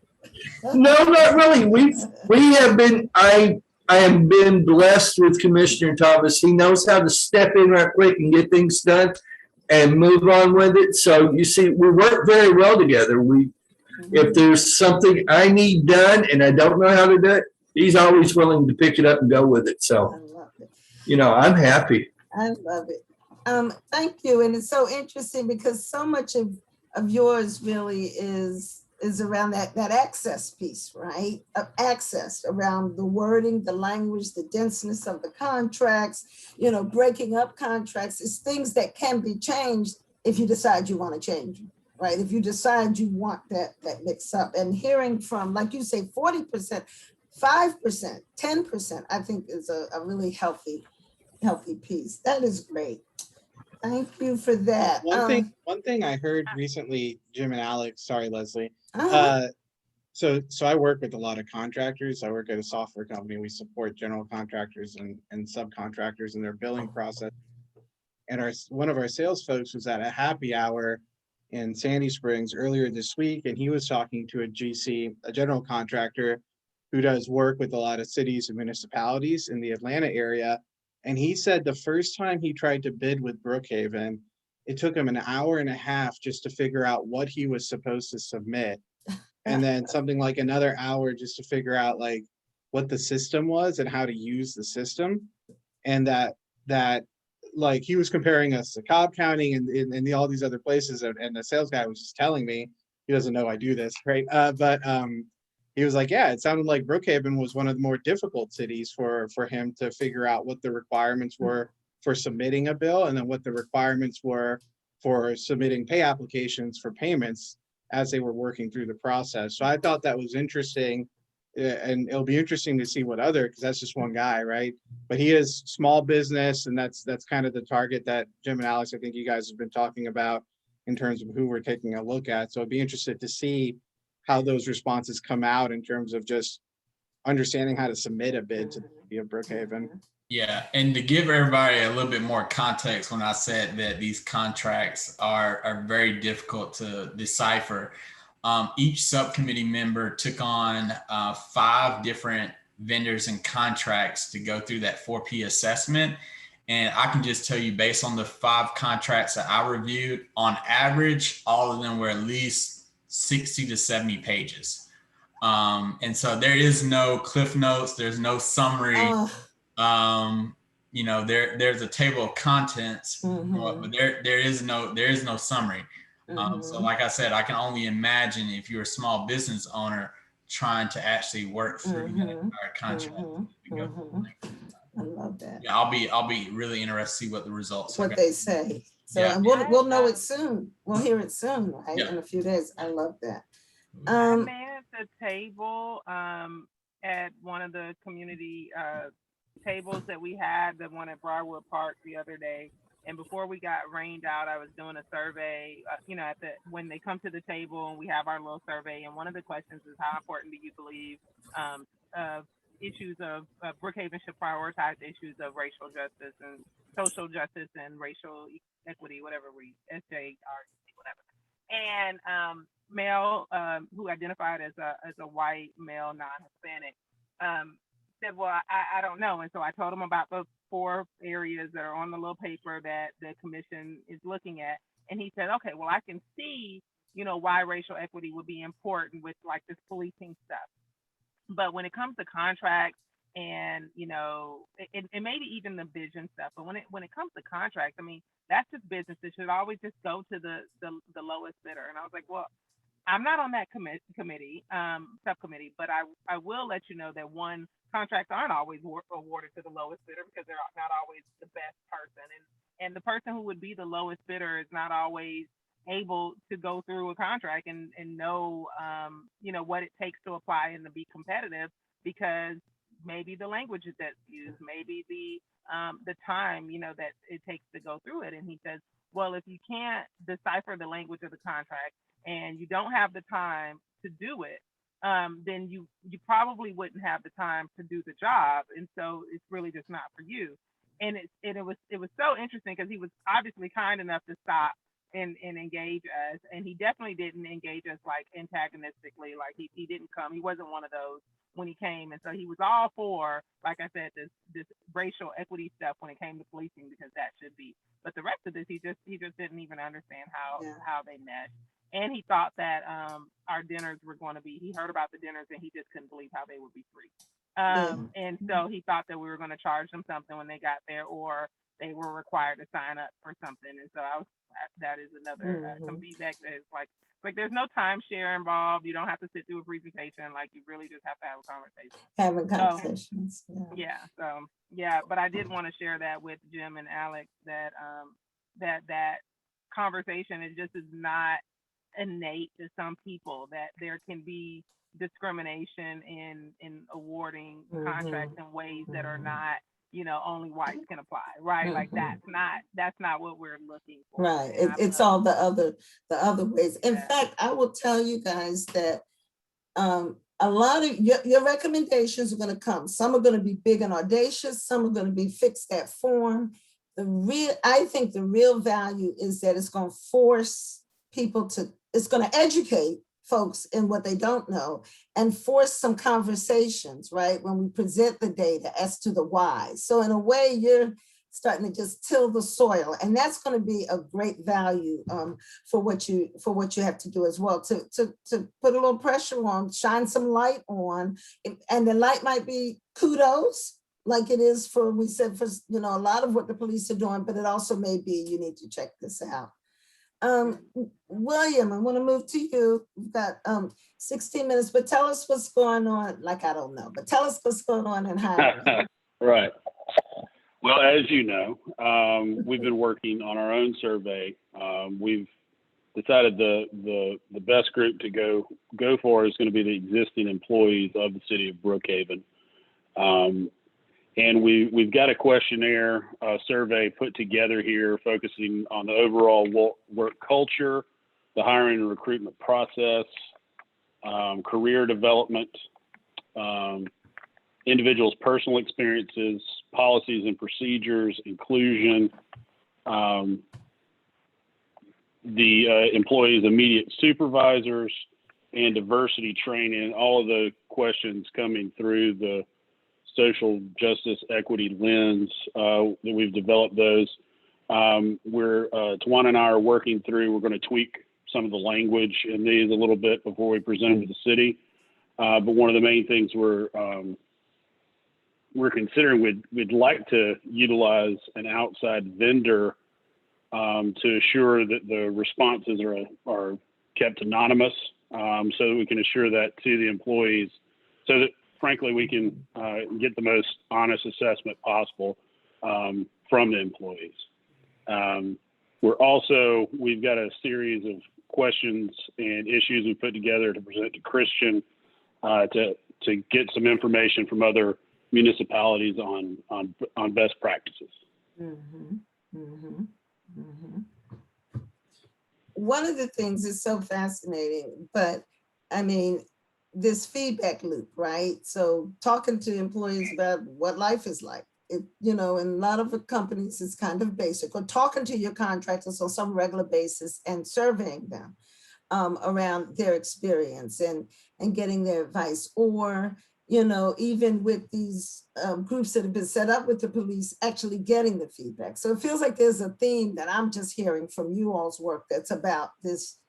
No, not really. We have been, I have been blessed with Commissioner Thomas. He knows how to step in right quick and get things done and move on with it. So you see, we work very well together. If there's something I need done and I don't know how to do it, he's always willing to pick it up and go with it. So, you know, I'm happy. I love it. Thank you. And it's so interesting because so much of yours really is around that access piece, right? Of access around the wording, the language, the denseness of the contracts, you know, breaking up contracts. It's things that can be changed if you decide you want to change them, right? If you decide you want that mix up. And hearing from, like you say, 40%, 5%, 10%, I think is a really healthy piece. That is great. Thank you for that. One thing I heard recently, Jim and Alex, sorry, Leslie. So I work with a lot of contractors. I work at a software company. We support general contractors and subcontractors in their billing process. And one of our sales folks was at a happy hour in Sandy Springs earlier this week, and he was talking to a GC, a general contractor who does work with a lot of cities and municipalities in the Atlanta area. And he said the first time he tried to bid with Brookhaven, it took him an hour and a half just to figure out what he was supposed to submit. And then something like another hour just to figure out like what the system was and how to use the system. And that like he was comparing us to Cobb County and all these other places. And the sales guy was just telling me, he doesn't know I do this, right? But he was like, yeah, it sounded like Brookhaven was one of the more difficult cities for him to figure out what the requirements were for submitting a bill, and then what the requirements were for submitting pay applications for payments as they were working through the process. So I thought that was interesting, and it'll be interesting to see what other, because that's just one guy, right? But he is small business, and that's kind of the target that Jim and Alex, I think you guys have been talking about in terms of who we're taking a look at. So I'd be interested to see how those responses come out in terms of just understanding how to submit a bid to the city of Brookhaven. Yeah, and to give everybody a little bit more context, when I said that these contracts are very difficult to decipher, each subcommittee member took on 5 different vendors and contracts to go through that 4P assessment. And I can just tell you, based on the 5 contracts that I reviewed, on average, all of them were at least 60 to 70 pages. And so there is no cliff notes, there's no summary. You know, there's a table of contents, but there is no summary. So like I said, I can only imagine if you're a small business owner trying to actually work through that entire contract. I love that. Yeah, I'll be really interested to see what the results are. What they say. So Yeah. and we'll know it soon. We'll hear it soon, right? Yeah. In a few days. I love that. I Um, managed a table at one of the community tables that we had, the one at Briarwood Park the other day. And before we got rained out, I was doing a survey. At when they come to the table and we have our little survey, and one of the questions is how important do you believe um, issues of Brookhaven should prioritize issues of racial justice and social justice and racial equity, whatever SJREC, whatever. And male who identified as a white male non-Hispanic said, well, I don't know. And so I told him about the 4 areas that are on the little paper that the commission is looking at. And he said, okay, well, I can see, why racial equity would be important with like this policing stuff. But when it comes to contracts and, and maybe even the vision stuff, but when it comes to contracts, I mean, that's just business. It should always just go to the lowest bidder. And I was like, well, I'm not on that subcommittee, but I will let you know that contracts aren't always awarded to the lowest bidder because they're not always the best person. And the person who would be the lowest bidder is not always able to go through a contract and know, what it takes to apply and to be competitive, because maybe the language that's used, maybe the time, that it takes to go through it. And he says, well, if you can't decipher the language of the contract and you don't have the time to do it, then you probably wouldn't have the time to do the job. And so it's really just not for you. And it was so interesting because he was obviously kind enough to stop and engage us. And he definitely didn't engage us like antagonistically. Like he didn't come, he wasn't one of those when he came. And so he was all for, like I said, this racial equity stuff when it came to policing, because that should be. But the rest of this, he just didn't even understand how they mesh. And he thought that our dinners were going to be, he heard about the dinners and he just couldn't believe how they would be free. And so he thought that we were going to charge them something when they got there, or they were required to sign up for something. And so that is another some feedback that is like there's no timeshare involved. You don't have to sit through a presentation. Like you really just have to have a conversation. Having conversations. But I did want to share that with Jim and Alex that that conversation is not innate to some people, that there can be discrimination in awarding contracts in ways that are not, only whites can apply, right? Like that's not what we're looking for. Right. It's all the other ways. In fact, I will tell you guys that a lot of your recommendations are going to come. Some are going to be big and audacious. Some are going to be fix that form. I think the real value is that it's going to force people it's going to educate folks in what they don't know and force some conversations, right? When we present the data as to the why. So in a way, you're starting to just till the soil, and that's going to be a great value for what you have to do as well, to put a little pressure on, shine some light on, and the light might be kudos, like it is for a lot of what the police are doing, but it also may be you need to check this out. William, I want to move to you. We've got 16 minutes, but tell us what's going on. Like, I don't know, but tell us what's going on in hiring. Right. Well, as you know, we've been working on our own survey. We've decided the best group to go for is going to be the existing employees of the city of Brookhaven. And we've got a questionnaire survey put together here focusing on the overall work culture, the hiring and recruitment process, career development, individuals' personal experiences, policies and procedures, inclusion, the employees' immediate supervisors, and diversity training. All of the questions coming through the social justice equity lens that we've developed those. Tawana and I are working through, we're going to tweak some of the language in these a little bit before we present them to the city. But one of the main things we're considering, we'd like to utilize an outside vendor to assure that the responses are kept anonymous, so that we can assure that to the employees, so that frankly, we can get the most honest assessment possible from the employees. We've got a series questions and issues we put together to present to Christian to get some information from other municipalities on best practices. One of the things is so fascinating, but I mean, this feedback loop, right? So talking to employees about what life is like, you know, in a lot of the companies it's kind of basic, or talking to your contractors on some regular basis and surveying them around their experience and getting their advice, or, you know, even with these groups that have been set up with the police, actually getting the feedback. So it feels like there's a theme that I'm just hearing from you all's work that's about this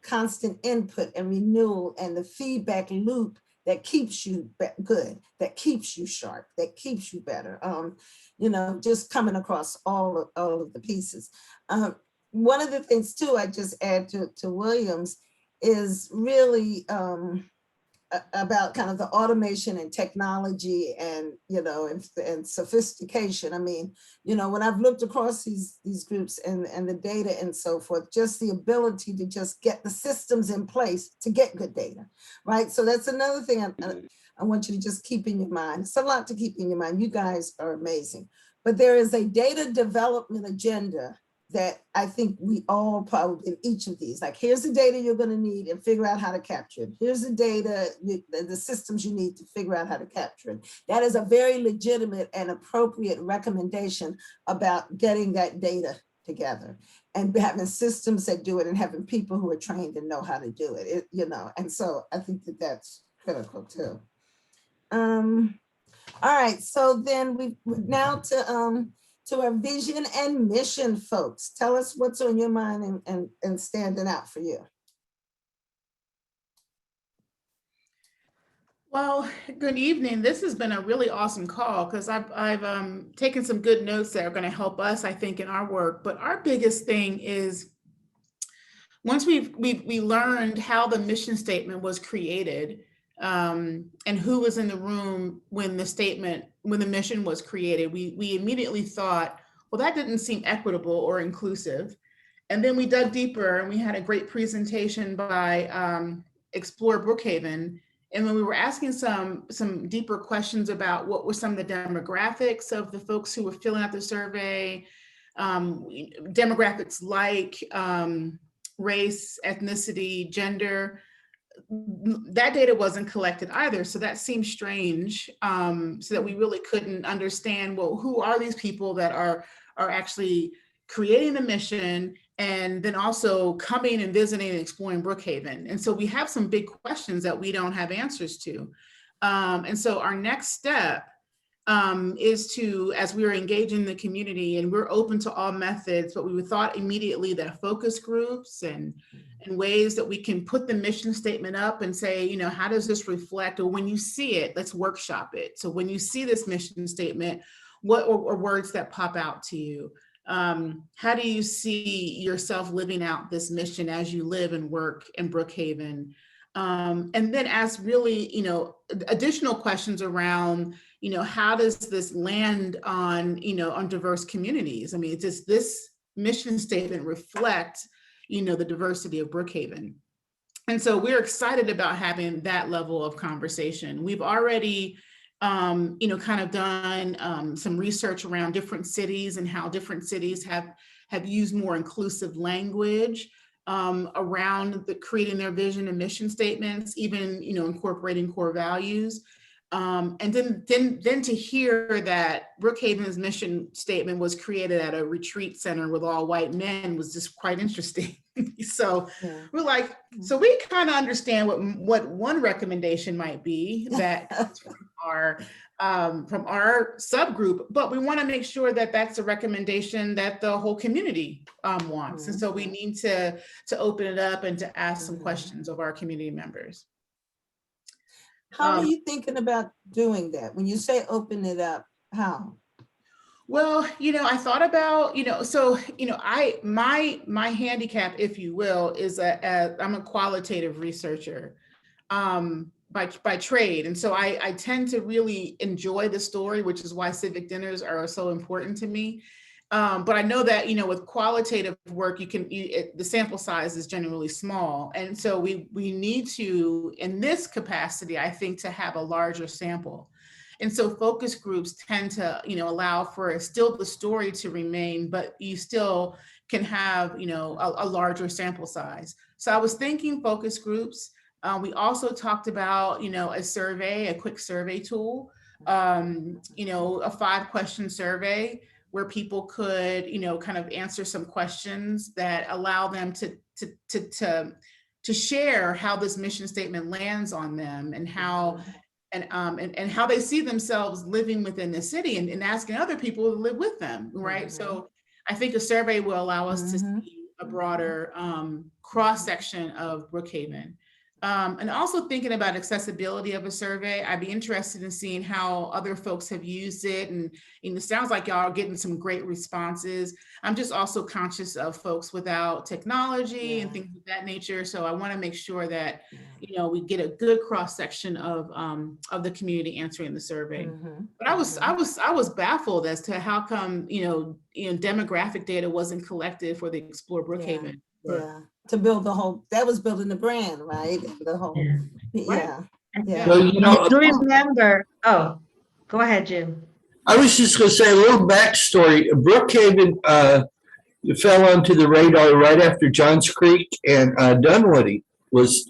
constant input and renewal and the feedback loop that keeps you good, that keeps you sharp, that keeps you better. You know, just coming across all of the pieces. One of the things too, I just add to Williams is really about kind of the automation and technology and, you know, and sophistication. I mean, you know, when I've looked across these groups and the data and so forth, just the ability to just get the systems in place to get good data, right? So that's another thing I want you to just keep in your mind. It's a lot to keep in your mind. You guys are amazing. But there is a data development agenda that I think we all probably in each of these, like, here's the data you're going to need and figure out how to capture it. Here's the data, the systems you need to figure out how to capture it. That is a very legitimate and appropriate recommendation about getting that data together and having systems that do it and having people who are trained and know how to do it, you know, and so I think that that's critical too. All right, so then we're now to our vision and mission, folks. Tell us what's on your mind and standing out for you. Well, good evening. This has been a really awesome call because I've taken some good notes that are going to help us, I think, in our work. But our biggest thing is once we learned how the mission statement was created, and who was in the room when the mission was created, we immediately thought, well, that didn't seem equitable or inclusive. And then we dug deeper and we had a great presentation by Explore Brookhaven. And when we were asking some deeper questions about what were some of the demographics of the folks who were filling out the survey, demographics like race, ethnicity, gender, that data wasn't collected either. So that seemed strange, so that we really couldn't understand, well, who are these people that are actually creating the mission and then also coming and visiting and exploring Brookhaven. And so we have some big questions that we don't have answers to. And so our next step is to, as we are engaging the community, and we're open to all methods, but we thought immediately that focus groups and ways that we can put the mission statement up and say, you know, how does this reflect, or when you see it, let's workshop it. So when you see this mission statement, what are words that pop out to you? How do you see yourself living out this mission as you live and work in Brookhaven? And then ask really, you know, additional questions around, you know, how does this land on, you know, on diverse communities? I mean, does this mission statement reflect, you know, the diversity of Brookhaven? And so we're excited about having that level of conversation. We've already, you know, kind of done some research around different cities and how different cities have used more inclusive language around creating their vision and mission statements, even, you know, incorporating core values. And then to hear that Brookhaven's mission statement was created at a retreat center with all white men was just quite interesting. So we're like, so we kind of understand what one recommendation might be that comes from our subgroup, but we want to make sure that that's a recommendation that the whole community wants. And so we need to open it up and to ask some questions of our community members. How are you thinking about doing that? When you say open it up, how? Well, you know, I thought about, you know, so, you know, my handicap, if you will, is I'm a qualitative researcher by trade. And so I tend to really enjoy the story, which is why civic dinners are so important to me. But I know that, with qualitative work, the sample size is generally small. And so we need to, in this capacity, I think, to have a larger sample. And so focus groups tend to, allow for still the story to remain, but you still can have, a larger sample size. So I was thinking focus groups. We also talked about, a quick survey tool, a 5-question survey where people could, kind of answer some questions that allow them to share how this mission statement lands on them and how and how they see themselves living within the city and asking other people to live with them, right? So I think a survey will allow us to see a broader cross-section of Brookhaven. And also thinking about accessibility of a survey, I'd be interested in seeing how other folks have used it. And it sounds like y'all are getting some great responses. I'm just also conscious of folks without technology and things of that nature. So I want to make sure that, we get a good cross-section of the community answering the survey. But I was baffled as to how come, demographic data wasn't collected for the Explore Brookhaven. Yeah, to build that was building the brand, right? The whole, yeah. Well, I do remember. Oh, go ahead, Jim. I was just going to say a little backstory. Brookhaven fell onto the radar right after Johns Creek and Dunwoody was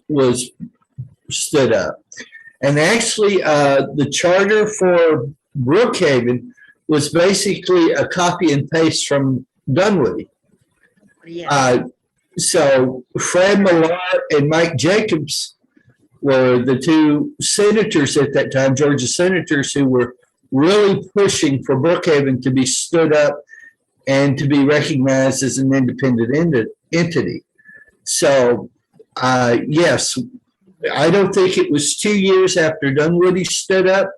stood up. And actually, the charter for Brookhaven was basically a copy and paste from Dunwoody. Yeah. So Fred Millar and Mike Jacobs were the two senators at that time, Georgia senators, who were really pushing for Brookhaven to be stood up and to be recognized as an independent entity. So, yes, I don't think it was 2 years after Dunwoody stood up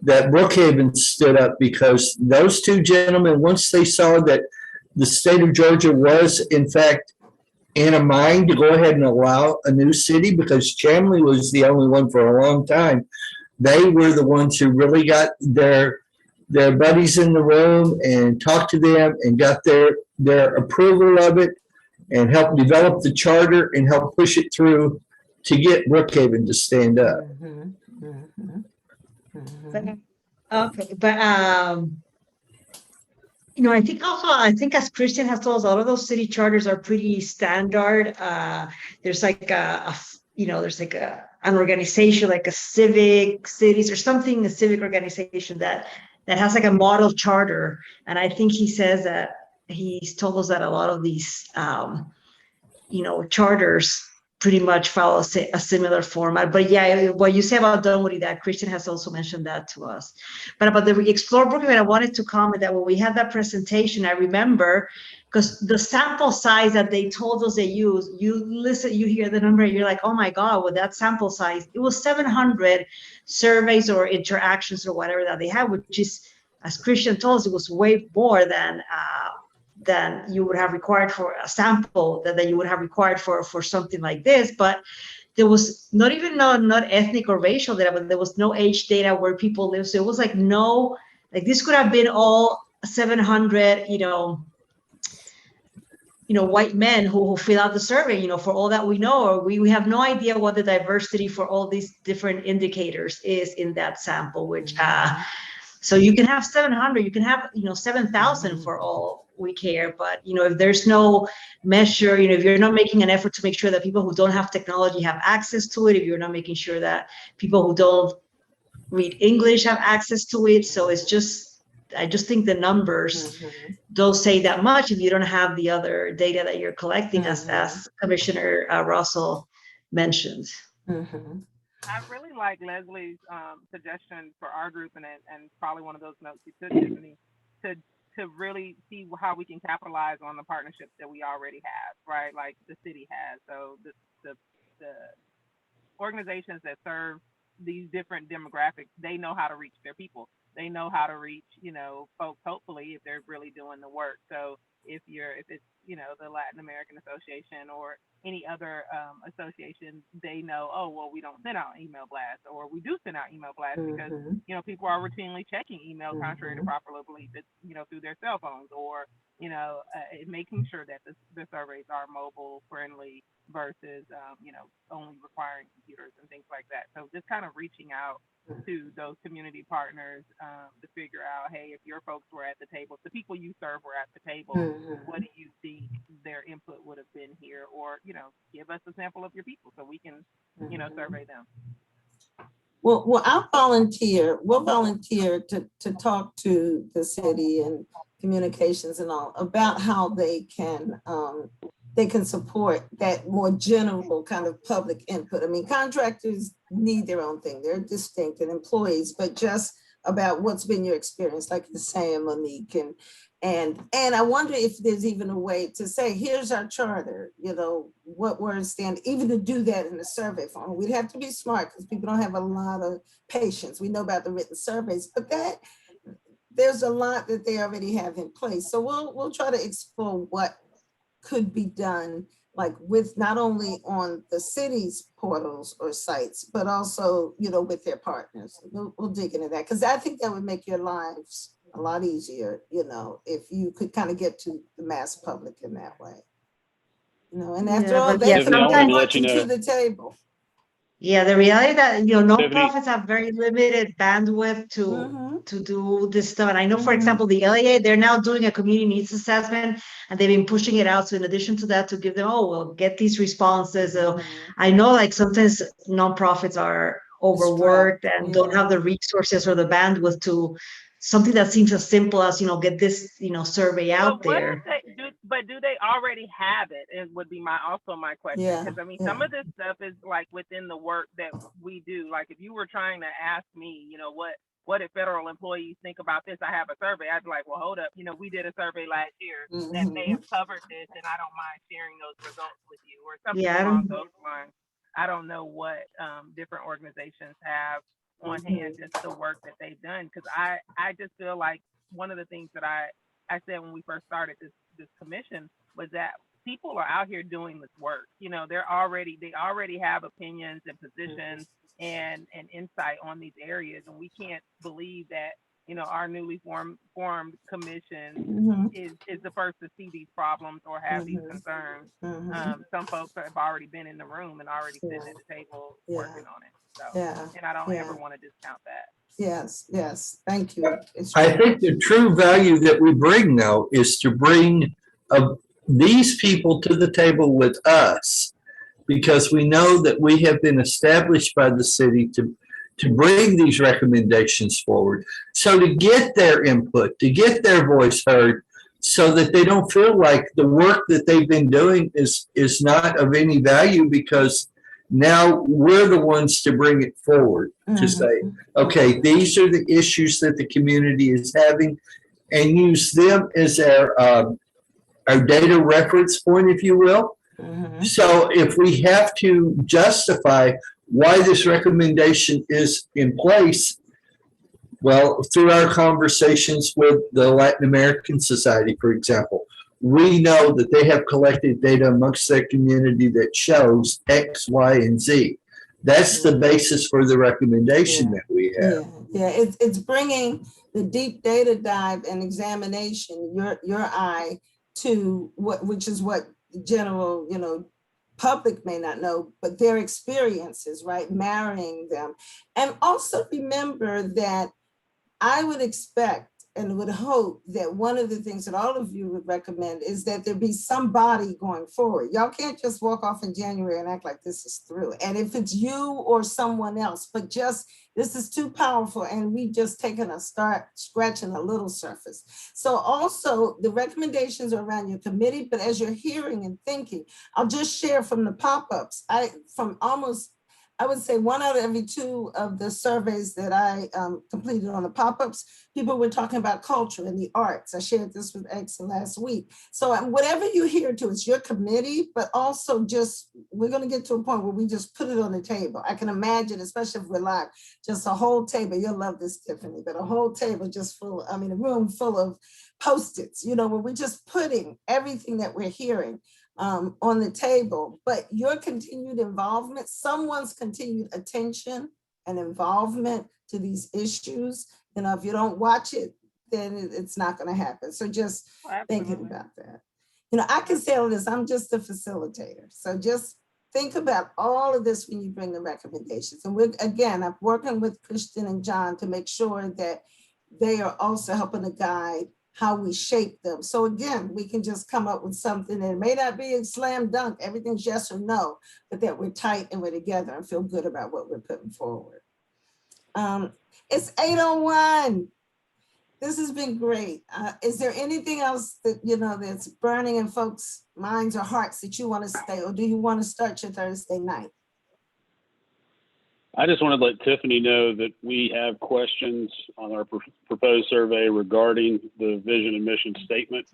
that Brookhaven stood up, because those two gentlemen, once they saw that the state of Georgia was, in fact, in a mind to go ahead and allow a new city, because Chamblee was the only one for a long time, they were the ones who really got their buddies in the room and talked to them and got their approval of it and helped develop the charter and help push it through to get Brookhaven to stand up. Okay, but I think as Christian has told us, all of those city charters are pretty standard. There's like an organization, like a civic cities or something, a civic organization that has like a model charter. And I think he says that he's told us that a lot of these, charters pretty much follow a similar format. But yeah, what you say about Dunwoody, that Christian has also mentioned that to us. But about the Explore Brookhaven, I wanted to comment that when we had that presentation, I remember, because the sample size that they told us they use, you hear the number, and you're like, oh my God, with that sample size, it was 700 surveys or interactions or whatever that they had, which is, as Christian told us, it was way more than you would have required for a sample that you would have required for something like this. But there was not ethnic or racial data, but there was no age data where people live. So it was like this could have been all 700, white men who fill out the survey, for all that we know, or we have no idea what the diversity for all these different indicators is in that sample, which, so you can have 700, you can have, 7,000 for all we care. But, if there's no measure, if you're not making an effort to make sure that people who don't have technology have access to it, if you're not making sure that people who don't read English have access to it. So I just think the numbers don't say that much if you don't have the other data that you're collecting, as Commissioner Russell mentioned. I really like Leslie's suggestion for our group, and probably one of those notes you took, Tiffany, to really see how we can capitalize on the partnerships that we already have, right? Like the city has. So the organizations that serve these different demographics, they know how to reach their people. they know how to reach, folks, hopefully, if they're really doing the work. So if it's, the Latin American Association or any other association, they know, oh, well, we don't send out email blasts, or we do send out email blasts because, people are routinely checking email contrary to popular belief, through their cell phones, or, making sure that the surveys are mobile friendly versus, only requiring computers and things like that. So just kind of reaching out to those community partners to figure out, hey, if your folks were at the table, if the people you serve were at the table, what do you think their input would have been here? Or, give us a sample of your people so we can, survey them. Well, we'll volunteer to talk to the city and communications and all about how they can support that more general kind of public input. I mean, contractors need their own thing. They're distinct and employees, but just about what's been your experience, like you're saying, Monique, and I wonder if there's even a way to say, here's our charter, what words stand, even to do that in the survey form. We'd have to be smart because people don't have a lot of patience. We know about the written surveys, but there's a lot that they already have in place. So we'll try to explore what could be done, like with not only on the city's portals or sites, but also, with their partners. We'll dig into that, because I think that would make your lives a lot easier, if you could kind of get to the mass public in that way. And after all, they sometimes want you to the table. Yeah, the reality that nonprofits have very limited bandwidth to do this stuff. And I know, for example, the LEA, they're now doing a community needs assessment, and they've been pushing it out. So in addition to that, to give them, we'll get these responses. I know, like, sometimes nonprofits are overworked and don't have the resources or the bandwidth to something that seems as simple as get this survey out there. But do they already have it? It would be my question. Because some of this stuff is like within the work that we do. Like if you were trying to ask me, what if federal employees think about this? I have a survey. I'd be like, well, hold up. We did a survey last year that may have covered this, and I don't mind sharing those results with you, or something along those lines. I don't know what different organizations have on hand, just the work that they've done. Because I just feel like one of the things that I said when we first started this commission was that people are out here doing this work. They already have opinions and positions and insight on these areas, and we can't believe that our newly formed commission is the first to see these problems or have these concerns. Some folks have already been in the room and already sitting at the table working on it. So, and I don't ever want to discount that. Yes. Thank you. I think the true value that we bring, though, is to bring these people to the table with us, because we know that we have been established by the city to bring these recommendations forward. So to get their input, to get their voice heard, so that they don't feel like the work that they've been doing is not of any value, because now we're the ones to bring it forward, to say, okay, these are the issues that the community is having, and use them as our data reference point, if you will. So if we have to justify why this recommendation is in place, well, through our conversations with the Latin American Society, for example, we know that they have collected data amongst their community that shows X, Y, and Z. That's the basis for the recommendation that we have. It's bringing the deep data dive and examination, your eye, to which is what the general, public may not know, but their experiences, right? Marrying them. And also remember that I would expect and would hope that one of the things that all of you would recommend is that there be somebody going forward. Y'all can't just walk off in January and act like this is through. And if it's you or someone else, but just this is too powerful and we just taken a start scratching a little surface. So also the recommendations are around your committee, but as you're hearing and thinking, I'll just share from the pop-ups. I would say 1 out of every 2 of the surveys that I completed on the pop-ups, people were talking about culture and the arts. I shared this with X last week. So whatever you hear to, it's your committee, but also just, we're gonna get to a point where we just put it on the table. I can imagine, especially if we're live, just a whole table, you'll love this, Tiffany, but a whole table just full, I mean, a room full of Post-its, you know, where we're just putting everything that we're hearing on the table, but your continued involvement, someone's continued attention and involvement to these issues, you know, if you don't watch it, then it's not going to happen. So just thinking about that. You know, I can say all this, I'm just a facilitator. So just think about all of this when you bring the recommendations. And we're, again, I'm working with Christian and John to make sure that they are also helping to guide how we shape them. So again, we can just come up with something that may not be a slam dunk, everything's yes or no, but that we're tight and we're together and feel good about what we're putting forward. It's 8:01. This has been great. Is there anything else that, you know, that's burning in folks' minds or hearts that you want to say, or do you want to start your Thursday night? I just want to let Tiffany know that we have questions on our proposed survey regarding the vision and mission statement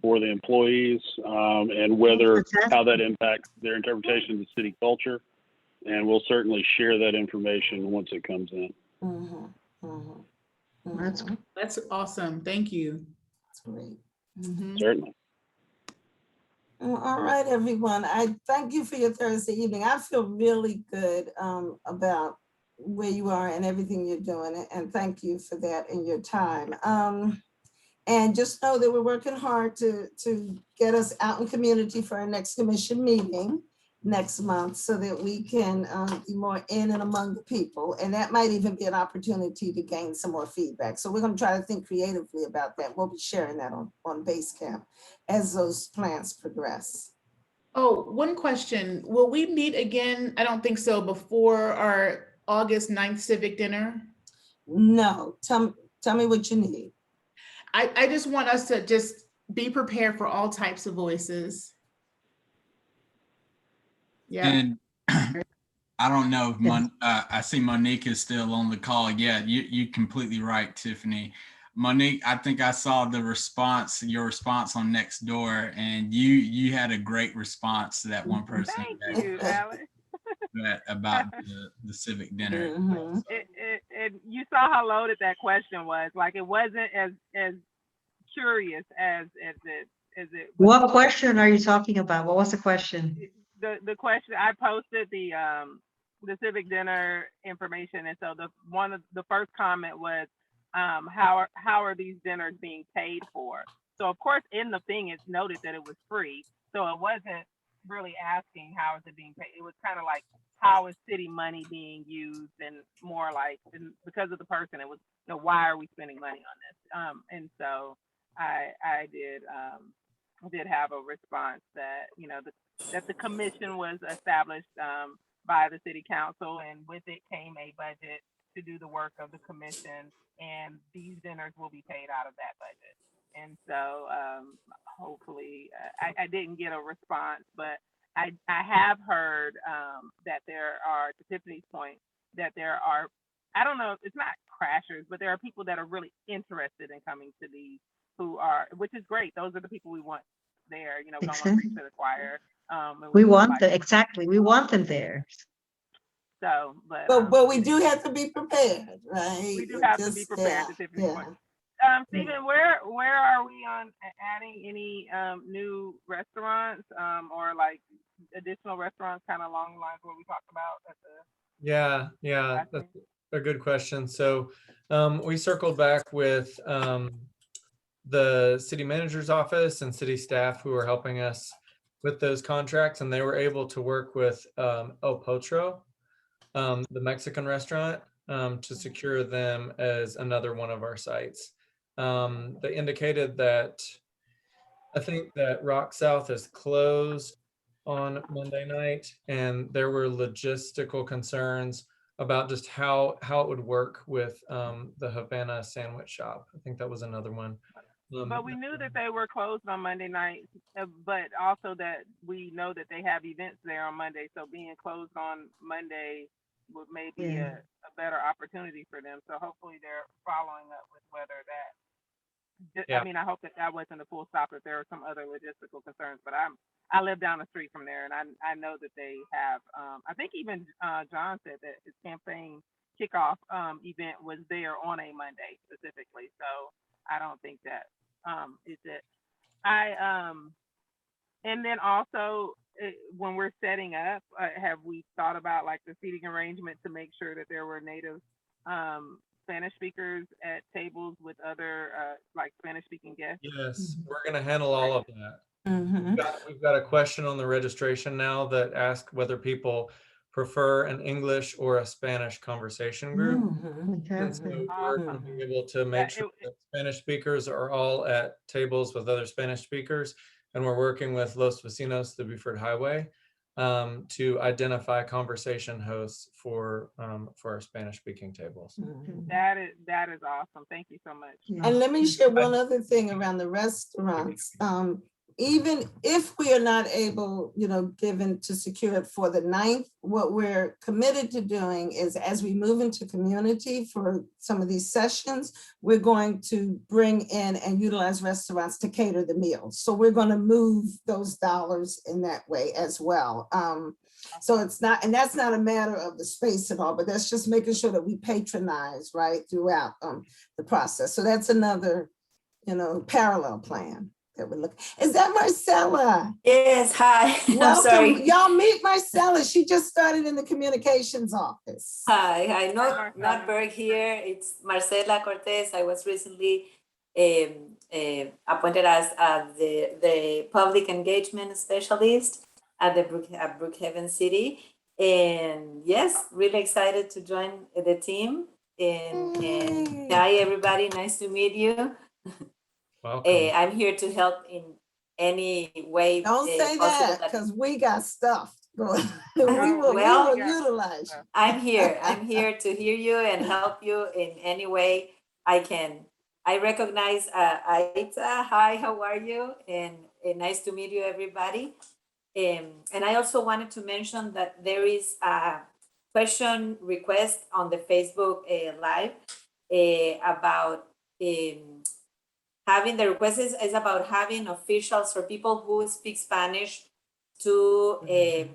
for the employees, and whether, how that impacts their interpretation of the city culture. And we'll certainly share that information once it comes in. That's awesome. Thank you. That's great. Certainly. All right, everyone. I thank you for your Thursday evening. I feel really good about where you are and everything you're doing. And thank you for that and your time. And just know that we're working hard to get us out in community for our next commission meeting next month so that we can be more in and among the people. And that might even be an opportunity to gain some more feedback. So we're going to try to think creatively about that. We'll be sharing that on Basecamp as those plans progress. Oh, one question. Will we meet again? I don't think so, before our August 9th civic dinner? No, tell me what you need. I just want us to just be prepared for all types of voices. Yeah. And I don't know if I see Monique is still on the call. Yeah, you completely right, Tiffany. Monique, I think I saw the response, your response on Nextdoor, and you had a great response to that one person. Thank you, Alex. About the civic dinner. You saw how loaded that question was. Like, it wasn't as curious as it. What question are you talking about? What was the question? The question, I posted the civic dinner information, and so the first comment was, how are these dinners being paid for? So of course in the thing it's noted that it was free, so it wasn't really asking how is it being paid. It was kind of like, how is city money being used, and more like, and because of the person, it was, you know, why are we spending money on this? And so I did have a response that, you know, that the commission was established by the city council, and with it came a budget to do the work of the commission, and these dinners will be paid out of that budget. And so hopefully, I didn't get a response, but I have heard that there are, to Tiffany's point, that there are, I don't know, it's not crashers, but there are people that are really interested in coming to these, who are, which is great. Those are the people we want there, you know, we don't want to preach to the choir. We want them, exactly. We want them there. So, but we do have to be prepared, right? We do have to be prepared, to Tiffany's point. Stephen, where are we on adding any new restaurants or like additional restaurants, kind of along the lines of what we talked about at the Yeah, that's a good question. So we circled back with the city manager's office and city staff who are helping us with those contracts, and they were able to work with El Potro, the Mexican restaurant, to secure them as another one of our sites. They indicated that I think that Rock South is closed on Monday night, and there were logistical concerns about just how it would work with the Havana sandwich shop. I think that was another one. But we knew that they were closed on Monday night, but also that we know that they have events there on Monday. So being closed on Monday would maybe a better opportunity for them. So hopefully they're following up with whether that. Yeah. I mean, I hope that wasn't a full stop. If there are some other logistical concerns, but I live down the street from there, and I know that they have. I think even John said that his campaign kickoff event was there on a Monday specifically. So I don't think that is it. And then also when we're setting up, have we thought about like the seating arrangement to make sure that there were native Spanish speakers at tables with other like Spanish speaking guests? Yes, we're going to handle all of that. Mhm. We've got a question on the registration now that asks whether people prefer an English or a Spanish conversation group. Mhm. And so Mhm. we're Awesome. being able to make sure that Spanish speakers are all at tables with other Spanish speakers. And we're working with Los Vecinos, the Buford Highway, to identify conversation hosts for our Spanish speaking tables. Mhm. That is awesome. Thank you so much. And let me share one other thing around the restaurants. Even if we are not able, given to secure it for the 9th, what we're committed to doing is as we move into community for some of these sessions, we're going to bring in and utilize restaurants to cater the meals. So we're going to move those dollars in that way as well. So it's not, and that's not a matter of the space at all, but that's just making sure that we patronize right throughout the process. So that's another, parallel plan that we're looking. Is that Marcella? Yes, hi. I'm Welcome. sorry. Y'all meet Marcella. She just started in the communications office. Hi. Not Marcela. Berg here. It's Marcela Cortez. I was recently appointed as the public engagement specialist at the Brookhaven City. And yes, really excited to join the team. And hi, everybody. Nice to meet you. Welcome. I'm here to help in any way. Don't say possible that because we got stuff going. we Well, will utilize you. I'm here to hear you and help you in any way I can. I recognize Aita. Hi, how are you? And nice to meet you, everybody. And I also wanted to mention that there is a question request on the Facebook Live about having the request is about having officials or people who speak Spanish to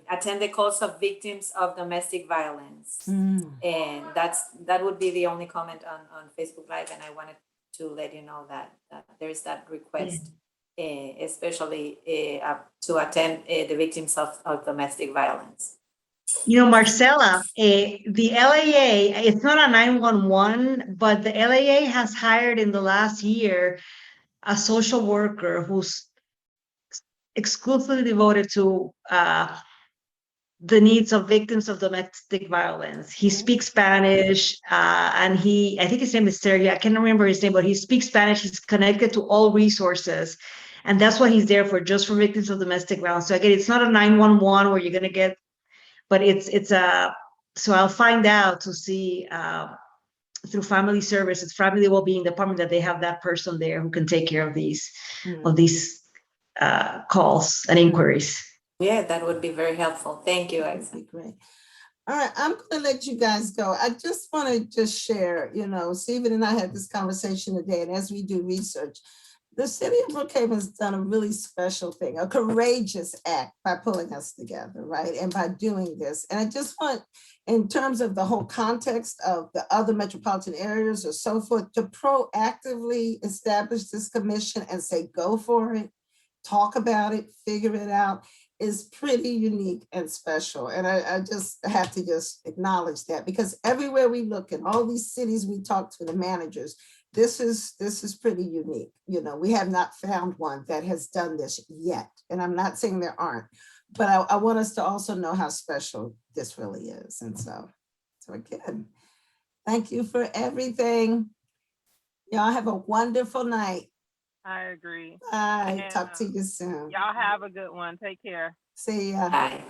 attend the calls of victims of domestic violence. And that would be the only comment on Facebook Live. And I wanted to let you know that there's that request, especially to attend the victims of domestic violence. Marcela, the LAA, it's not a 911, but the LAA has hired in the last year a social worker who's exclusively devoted to the needs of victims of domestic violence. He speaks Spanish, and I think his name is Sergio. I can't remember his name, but he speaks Spanish. He's connected to all resources, and that's what he's there for, just for victims of domestic violence. So again, it's not a 911 where you're gonna get, but it's a. So I'll find out to see through family services, family well-being department, that they have that person there who can take care of these calls and inquiries. Yeah, that would be very helpful. Thank you, Isa. That'd be great. All right, I'm going to let you guys go. I just want to share, Stephen and I had this conversation today, and as we do research, the city of Brookhaven has done a really special thing, a courageous act by pulling us together, right? And by doing this. And I just want, in terms of the whole context of the other metropolitan areas or so forth, to proactively establish this commission and say, go for it, talk about it, figure it out, is pretty unique and special. And I just have to just acknowledge that, because everywhere we look in all these cities we talk to the managers, this is pretty unique. We have not found one that has done this yet. And I'm not saying there aren't, but I want us to also know how special this really is. And so again, thank you for everything. Y'all have a wonderful night. I agree. Bye. And, Talk to you soon. Y'all have a good one. Take care. See ya. Bye.